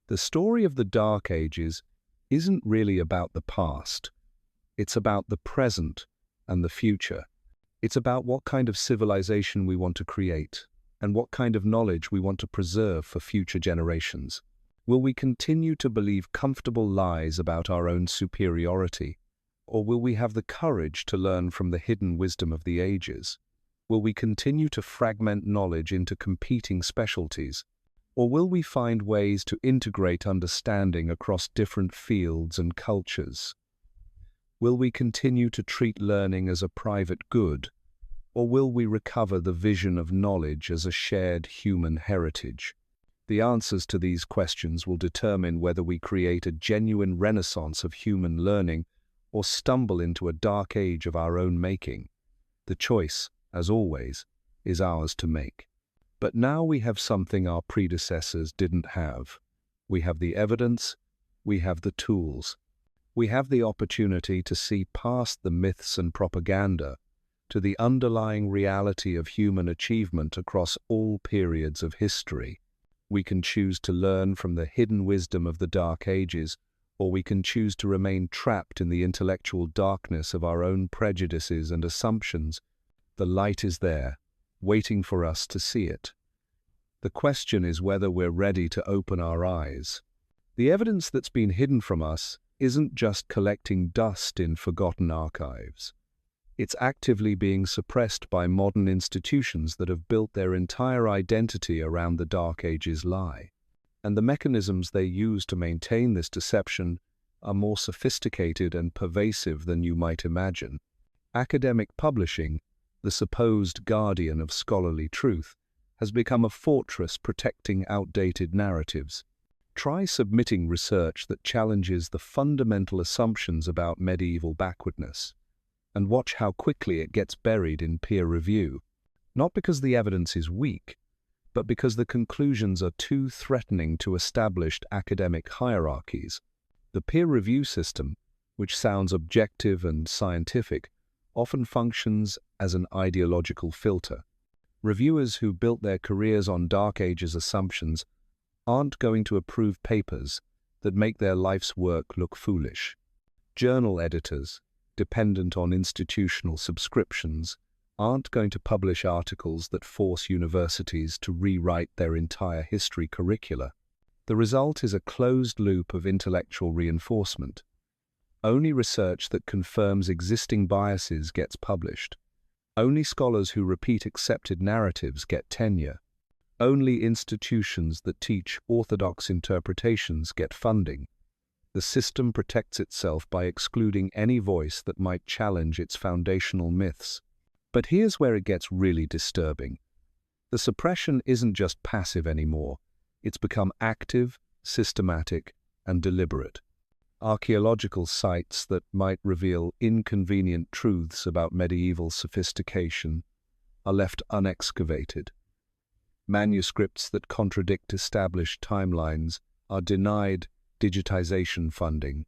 The story of the Dark Ages isn't really about the past. It's about the present and the future. It's about what kind of civilization we want to create and what kind of knowledge we want to preserve for future generations. Will we continue to believe comfortable lies about our own superiority, Or will we have the courage to learn from the hidden wisdom of the ages? Will we continue to fragment knowledge into competing specialties? Or will we find ways to integrate understanding across different fields and cultures? Will we continue to treat learning as a private good? Or will we recover the vision of knowledge as a shared human heritage? The answers to these questions will determine whether we create a genuine renaissance of human learning or stumble into a dark age of our own making. The choice, as always, is ours to make. But now we have something our predecessors didn't have. We have the evidence, we have the tools. We have the opportunity to see past the myths and propaganda to the underlying reality of human achievement across all periods of history. We can choose to learn from the hidden wisdom of the Dark Ages, or we can choose to remain trapped in the intellectual darkness of our own prejudices and assumptions. The light is there, waiting for us to see it. The question is whether we're ready to open our eyes. The evidence that's been hidden from us isn't just collecting dust in forgotten archives. It's actively being suppressed by modern institutions that have built their entire identity around the Dark Ages lie. And the mechanisms they use to maintain this deception are more sophisticated and pervasive than you might imagine. Academic publishing, the supposed guardian of scholarly truth, has become a fortress protecting outdated narratives. Try submitting research that challenges the fundamental assumptions about medieval backwardness, and watch how quickly it gets buried in peer review. Not because the evidence is weak, but because the conclusions are too threatening to established academic hierarchies. The peer review system, which sounds objective and scientific, often functions as an ideological filter. Reviewers who built their careers on Dark Ages assumptions aren't going to approve papers that make their life's work look foolish. Journal editors, dependent on institutional subscriptions, aren't going to publish articles that force universities to rewrite their entire history curricula. The result is a closed loop of intellectual reinforcement. Only research that confirms existing biases gets published. Only scholars who repeat accepted narratives get tenure. Only institutions that teach orthodox interpretations get funding. The system protects itself by excluding any voice that might challenge its foundational myths. But here's where it gets really disturbing. The suppression isn't just passive anymore. It's become active, systematic, and deliberate. Archaeological sites that might reveal inconvenient truths about medieval sophistication are left unexcavated. Manuscripts that contradict established timelines are denied digitization funding.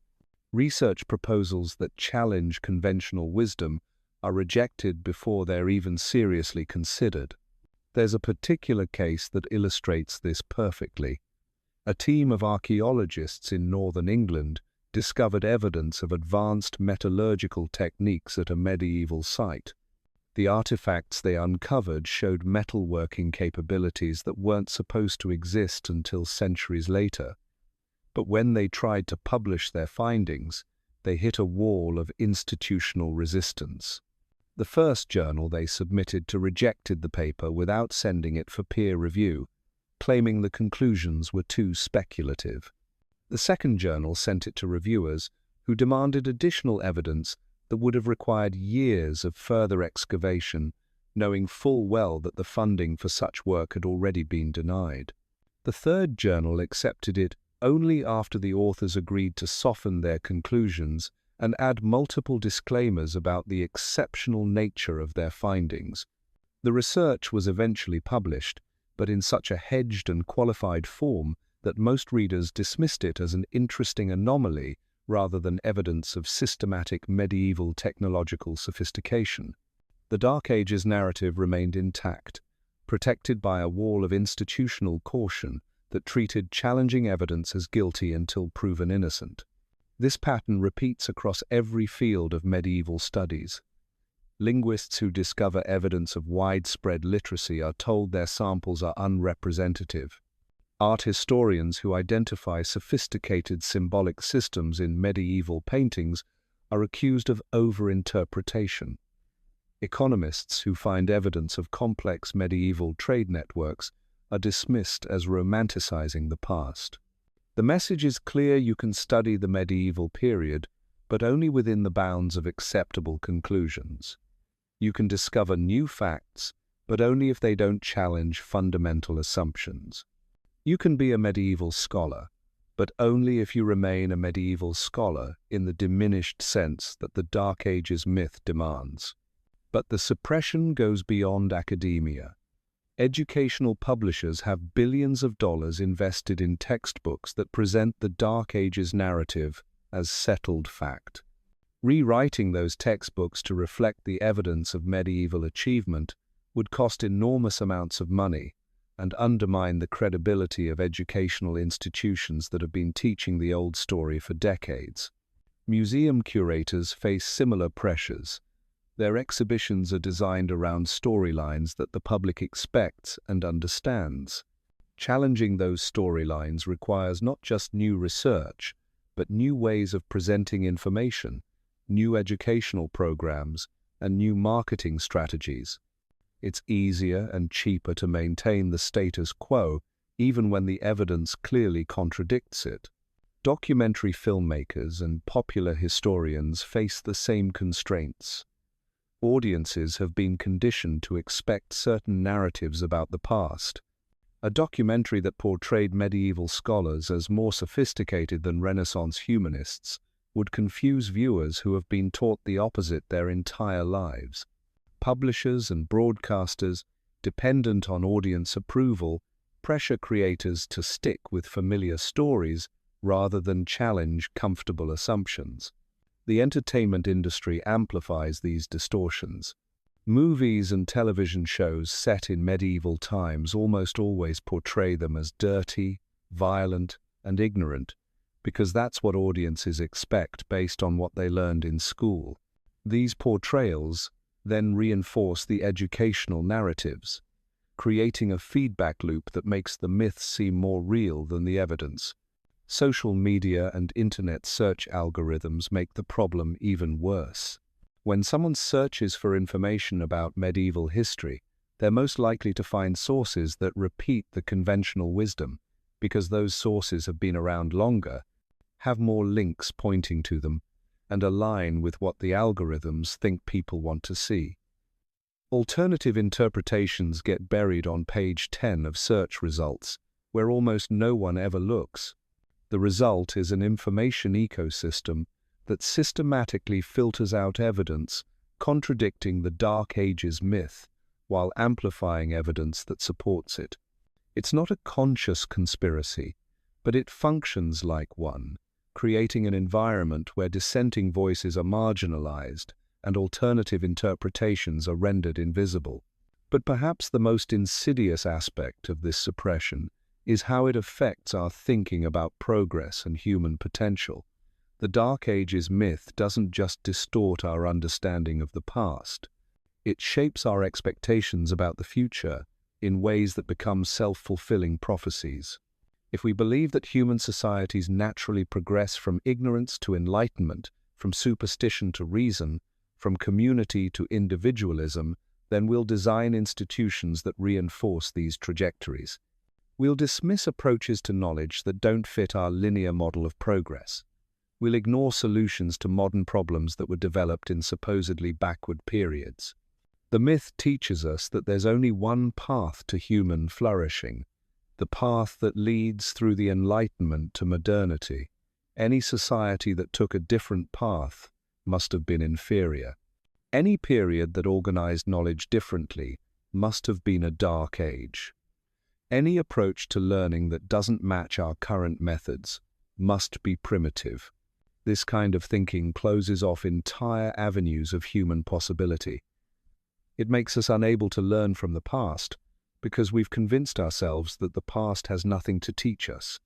Research proposals that challenge conventional wisdom are rejected before they're even seriously considered. There's a particular case that illustrates this perfectly. A team of archaeologists in northern England discovered evidence of advanced metallurgical techniques at a medieval site. The artifacts they uncovered showed metalworking capabilities that weren't supposed to exist until centuries later. But when they tried to publish their findings, they hit a wall of institutional resistance. The first journal they submitted to rejected the paper without sending it for peer review, claiming the conclusions were too speculative. The second journal sent it to reviewers who demanded additional evidence that would have required years of further excavation, knowing full well that the funding for such work had already been denied. The third journal accepted it only after the authors agreed to soften their conclusions and add multiple disclaimers about the exceptional nature of their findings. The research was eventually published, but in such a hedged and qualified form that most readers dismissed it as an interesting anomaly rather than evidence of systematic medieval technological sophistication. The Dark Ages narrative remained intact, protected by a wall of institutional caution that treated challenging evidence as guilty until proven innocent. This pattern repeats across every field of medieval studies. Linguists who discover evidence of widespread literacy are told their samples are unrepresentative. Art historians who identify sophisticated symbolic systems in medieval paintings are accused of over-interpretation. Economists who find evidence of complex medieval trade networks are dismissed as romanticizing the past. The message is clear: you can study the medieval period, but only within the bounds of acceptable conclusions. You can discover new facts, but only if they don't challenge fundamental assumptions. You can be a medieval scholar, but only if you remain a medieval scholar in the diminished sense that the Dark Ages myth demands. But the suppression goes beyond academia. Educational publishers have billions of dollars invested in textbooks that present the Dark Ages narrative as settled fact. Rewriting those textbooks to reflect the evidence of medieval achievement would cost enormous amounts of money and undermine the credibility of educational institutions that have been teaching the old story for decades. Museum curators face similar pressures. Their exhibitions are designed around storylines that the public expects and understands. Challenging those storylines requires not just new research, but new ways of presenting information, new educational programs, and new marketing strategies. It's easier and cheaper to maintain the status quo, even when the evidence clearly contradicts it. Documentary filmmakers and popular historians face the same constraints. Audiences have been conditioned to expect certain narratives about the past. A documentary that portrayed medieval scholars as more sophisticated than Renaissance humanists would confuse viewers who have been taught the opposite their entire lives. Publishers and broadcasters, dependent on audience approval, pressure creators to stick with familiar stories rather than challenge comfortable assumptions. The entertainment industry amplifies these distortions. Movies and television shows set in medieval times almost always portray them as dirty, violent, and ignorant, because that's what audiences expect based on what they learned in school. These portrayals then reinforce the educational narratives, creating a feedback loop that makes the myths seem more real than the evidence. Social media and internet search algorithms make the problem even worse. When someone searches for information about medieval history, they're most likely to find sources that repeat the conventional wisdom, because those sources have been around longer, have more links pointing to them, and align with what the algorithms think people want to see. Alternative interpretations get buried on page 10 of search results, where almost no one ever looks. The result is an information ecosystem that systematically filters out evidence contradicting the Dark Ages myth while amplifying evidence that supports it. It's not a conscious conspiracy, but it functions like one, creating an environment where dissenting voices are marginalized and alternative interpretations are rendered invisible. But perhaps the most insidious aspect of this suppression is how it affects our thinking about progress and human potential. The Dark Ages myth doesn't just distort our understanding of the past. It shapes our expectations about the future in ways that become self-fulfilling prophecies. If we believe that human societies naturally progress from ignorance to enlightenment, from superstition to reason, from community to individualism, then we'll design institutions that reinforce these trajectories. We'll dismiss approaches to knowledge that don't fit our linear model of progress. We'll ignore solutions to modern problems that were developed in supposedly backward periods. The myth teaches us that there's only one path to human flourishing, the path that leads through the Enlightenment to modernity. Any society that took a different path must have been inferior. Any period that organized knowledge differently must have been a dark age. Any approach to learning that doesn't match our current methods must be primitive. This kind of thinking closes off entire avenues of human possibility. It makes us unable to learn from the past because we've convinced ourselves that the past has nothing to teach us.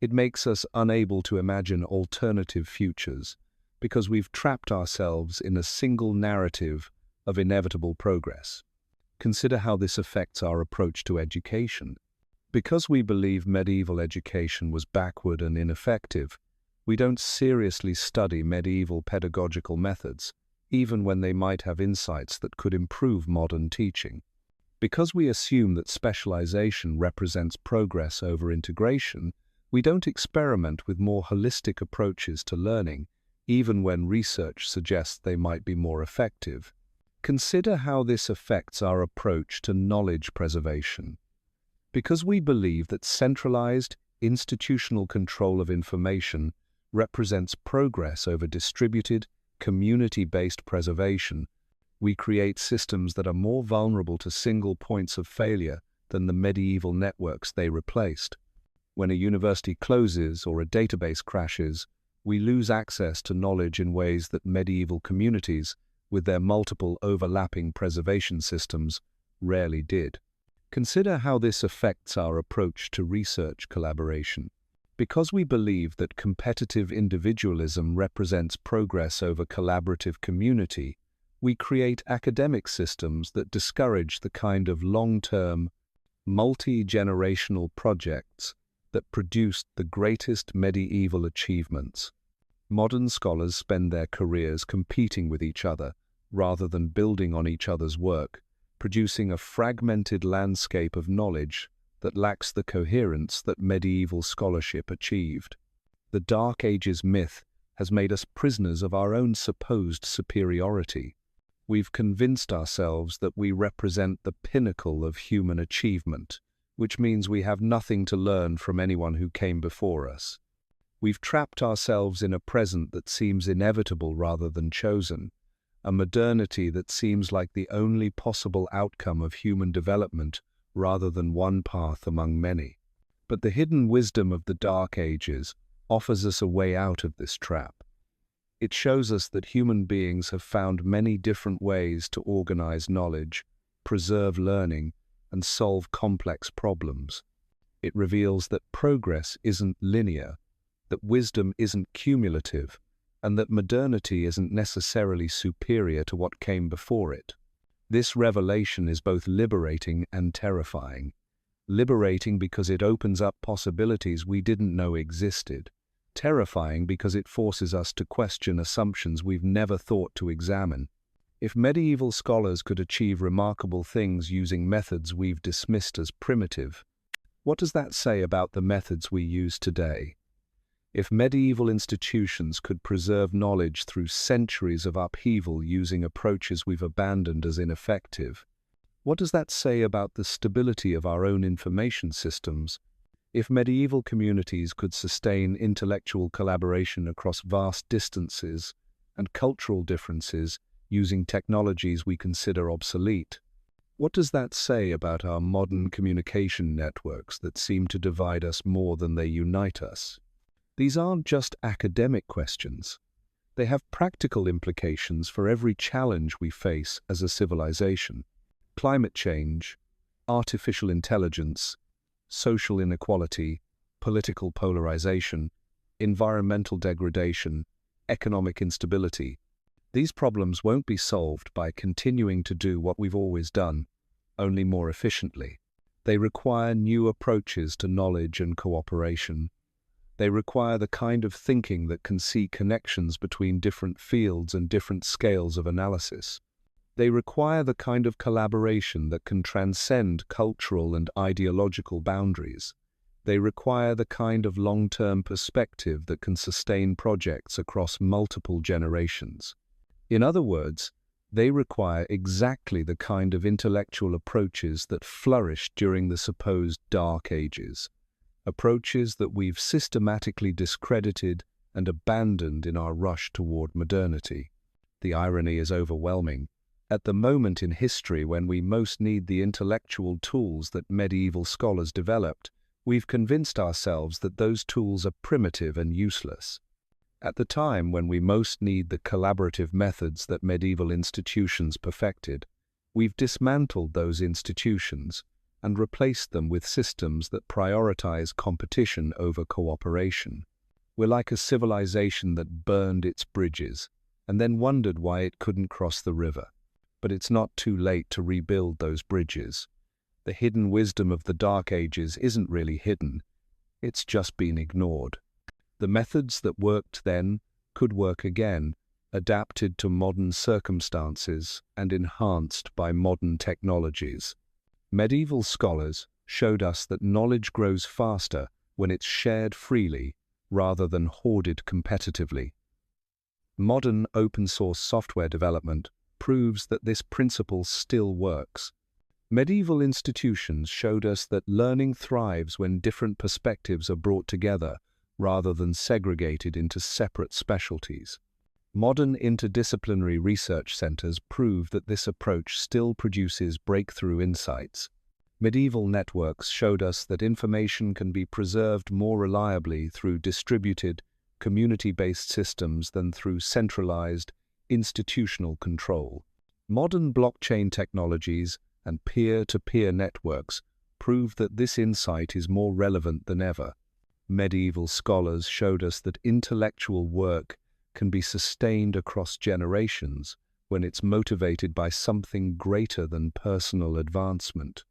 It makes us unable to imagine alternative futures because we've trapped ourselves in a single narrative of inevitable progress. Consider how this affects our approach to education. Because we believe medieval education was backward and ineffective, We don't seriously study medieval pedagogical methods, even when they might have insights that could improve modern teaching. Because we assume that specialization represents progress over integration, we don't experiment with more holistic approaches to learning, even when research suggests they might be more effective. Consider how this affects our approach to knowledge preservation. Because we believe that centralized, institutional control of information represents progress over distributed, community-based preservation, we create systems that are more vulnerable to single points of failure than the medieval networks they replaced. When a university closes or a database crashes, we lose access to knowledge in ways that medieval communities, with their multiple overlapping preservation systems, rarely did. Consider how this affects our approach to research collaboration. Because we believe that competitive individualism represents progress over collaborative community, we create academic systems that discourage the kind of long-term, multi-generational projects that produced the greatest medieval achievements. Modern scholars spend their careers competing with each other rather than building on each other's work, producing a fragmented landscape of knowledge that lacks the coherence that medieval scholarship achieved. The Dark Ages myth has made us prisoners of our own supposed superiority. We've convinced ourselves that we represent the pinnacle of human achievement, which means we have nothing to learn from anyone who came before us. We've trapped ourselves in a present that seems inevitable rather than chosen, a modernity that seems like the only possible outcome of human development rather than one path among many. But the hidden wisdom of the Dark Ages offers us a way out of this trap. It shows us that human beings have found many different ways to organize knowledge, preserve learning, and solve complex problems. It reveals that progress isn't linear, that wisdom isn't cumulative, and that modernity isn't necessarily superior to what came before it. This revelation is both liberating and terrifying. Liberating because it opens up possibilities we didn't know existed. Terrifying because it forces us to question assumptions we've never thought to examine. If medieval scholars could achieve remarkable things using methods we've dismissed as primitive, what does that say about the methods we use today? If medieval institutions could preserve knowledge through centuries of upheaval using approaches we've abandoned as ineffective, what does that say about the stability of our own information systems? If medieval communities could sustain intellectual collaboration across vast distances and cultural differences using technologies we consider obsolete, what does that say about our modern communication networks that seem to divide us more than they unite us? These aren't just academic questions. They have practical implications for every challenge we face as a civilization. Climate change, artificial intelligence, social inequality, political polarization, environmental degradation, economic instability. These problems won't be solved by continuing to do what we've always done, only more efficiently. They require new approaches to knowledge and cooperation. They require the kind of thinking that can see connections between different fields and different scales of analysis. They require the kind of collaboration that can transcend cultural and ideological boundaries. They require the kind of long-term perspective that can sustain projects across multiple generations. In other words, they require exactly the kind of intellectual approaches that flourished during the supposed Dark Ages. Approaches that we've systematically discredited and abandoned in our rush toward modernity. The irony is overwhelming. At the moment in history when we most need the intellectual tools that medieval scholars developed, we've convinced ourselves that those tools are primitive and useless. At the time when we most need the collaborative methods that medieval institutions perfected, we've dismantled those institutions and replaced them with systems that prioritize competition over cooperation. We're like a civilization that burned its bridges and then wondered why it couldn't cross the river. But it's not too late to rebuild those bridges. The hidden wisdom of the Dark Ages isn't really hidden, it's just been ignored. The methods that worked then could work again, adapted to modern circumstances and enhanced by modern technologies. Medieval scholars showed us that knowledge grows faster when it's shared freely rather than hoarded competitively. Modern open-source software development proves that this principle still works. Medieval institutions showed us that learning thrives when different perspectives are brought together rather than segregated into separate specialties. Modern interdisciplinary research centers prove that this approach still produces breakthrough insights. Medieval networks showed us that information can be preserved more reliably through distributed, community-based systems than through centralized, institutional control. Modern blockchain technologies and peer-to-peer networks prove that this insight is more relevant than ever. Medieval scholars showed us that intellectual work can be sustained across generations when it's motivated by something greater than personal advancement.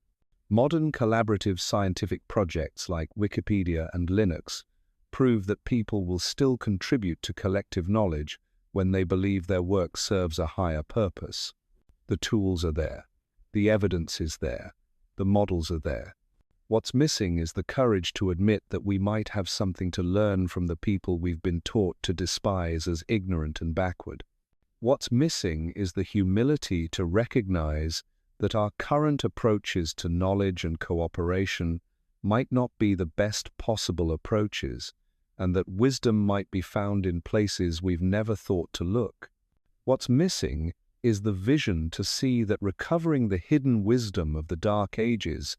Modern collaborative scientific projects like Wikipedia and Linux prove that people will still contribute to collective knowledge when they believe their work serves a higher purpose. The tools are there, the evidence is there, the models are there. What's missing is the courage to admit that we might have something to learn from the people we've been taught to despise as ignorant and backward. What's missing is the humility to recognize that our current approaches to knowledge and cooperation might not be the best possible approaches, and that wisdom might be found in places we've never thought to look. What's missing is the vision to see that recovering the hidden wisdom of the Dark Ages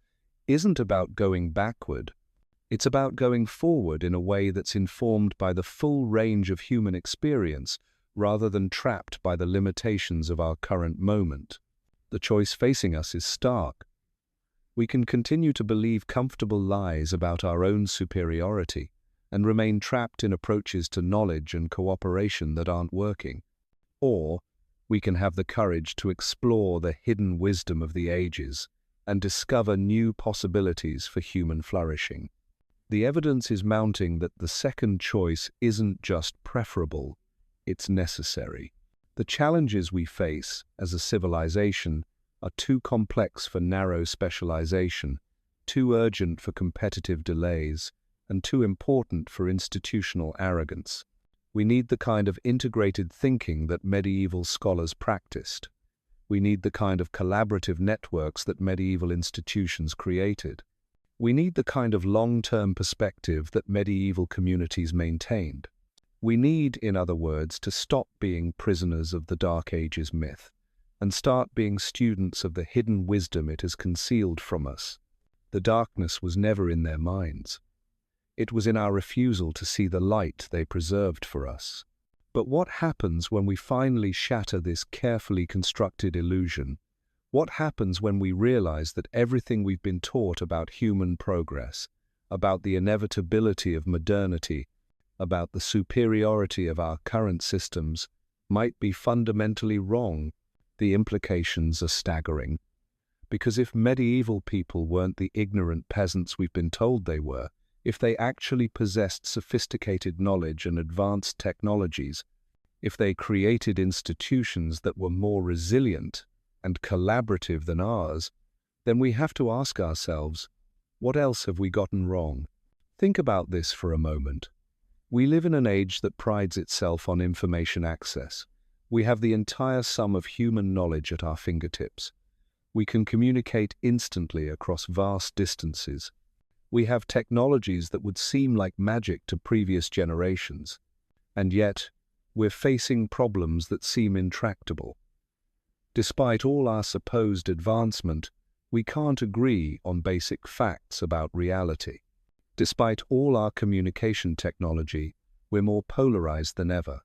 isn't about going backward. It's about going forward in a way that's informed by the full range of human experience rather than trapped by the limitations of our current moment. The choice facing us is stark. We can continue to believe comfortable lies about our own superiority and remain trapped in approaches to knowledge and cooperation that aren't working. Or we can have the courage to explore the hidden wisdom of the ages and discover new possibilities for human flourishing. The evidence is mounting that the second choice isn't just preferable, it's necessary. The challenges we face as a civilization are too complex for narrow specialization, too urgent for competitive delays, and too important for institutional arrogance. We need the kind of integrated thinking that medieval scholars practiced. We need the kind of collaborative networks that medieval institutions created. We need the kind of long-term perspective that medieval communities maintained. We need, in other words, to stop being prisoners of the Dark Ages myth and start being students of the hidden wisdom it has concealed from us. The darkness was never in their minds. It was in our refusal to see the light they preserved for us. But what happens when we finally shatter this carefully constructed illusion? What happens when we realize that everything we've been taught about human progress, about the inevitability of modernity, about the superiority of our current systems, might be fundamentally wrong? The implications are staggering. Because if medieval people weren't the ignorant peasants we've been told they were, if they actually possessed sophisticated knowledge and advanced technologies, if they created institutions that were more resilient and collaborative than ours, then we have to ask ourselves, what else have we gotten wrong? Think about this for a moment. We live in an age that prides itself on information access. We have the entire sum of human knowledge at our fingertips. We can communicate instantly across vast distances. We have technologies that would seem like magic to previous generations. And yet, we're facing problems that seem intractable. Despite all our supposed advancement, we can't agree on basic facts about reality. Despite all our communication technology, we're more polarized than ever.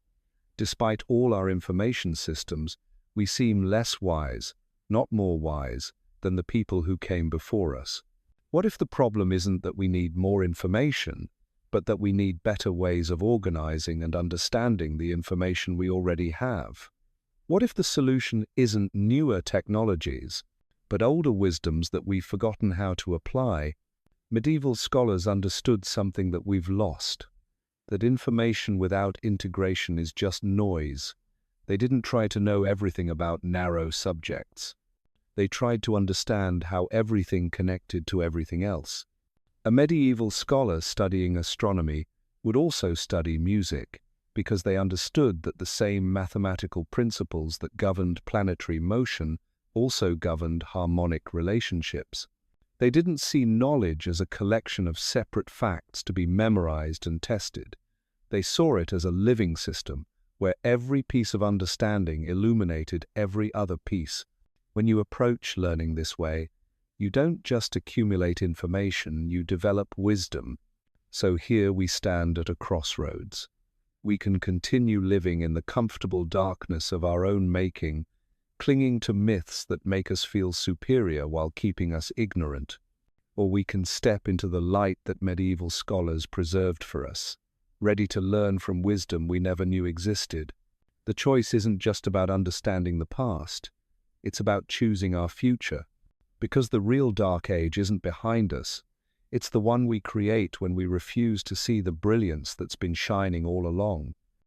Despite all our information systems, we seem less wise, not more wise, than the people who came before us. What if the problem isn't that we need more information, but that we need better ways of organizing and understanding the information we already have? What if the solution isn't newer technologies, but older wisdoms that we've forgotten how to apply? Medieval scholars understood something that we've lost. that information without integration is just noise. They didn't try to know everything about narrow subjects. They tried to understand how everything connected to everything else. A medieval scholar studying astronomy would also study music, because they understood that the same mathematical principles that governed planetary motion also governed harmonic relationships. They didn't see knowledge as a collection of separate facts to be memorized and tested. They saw it as a living system, where every piece of understanding illuminated every other piece. When you approach learning this way, you don't just accumulate information, you develop wisdom. So here we stand at a crossroads. We can continue living in the comfortable darkness of our own making, clinging to myths that make us feel superior while keeping us ignorant. Or we can step into the light that medieval scholars preserved for us, ready to learn from wisdom we never knew existed. The choice isn't just about understanding the past, it's about choosing our future. Because the real dark age isn't behind us, it's the one we create when we refuse to see the brilliance that's been shining all along.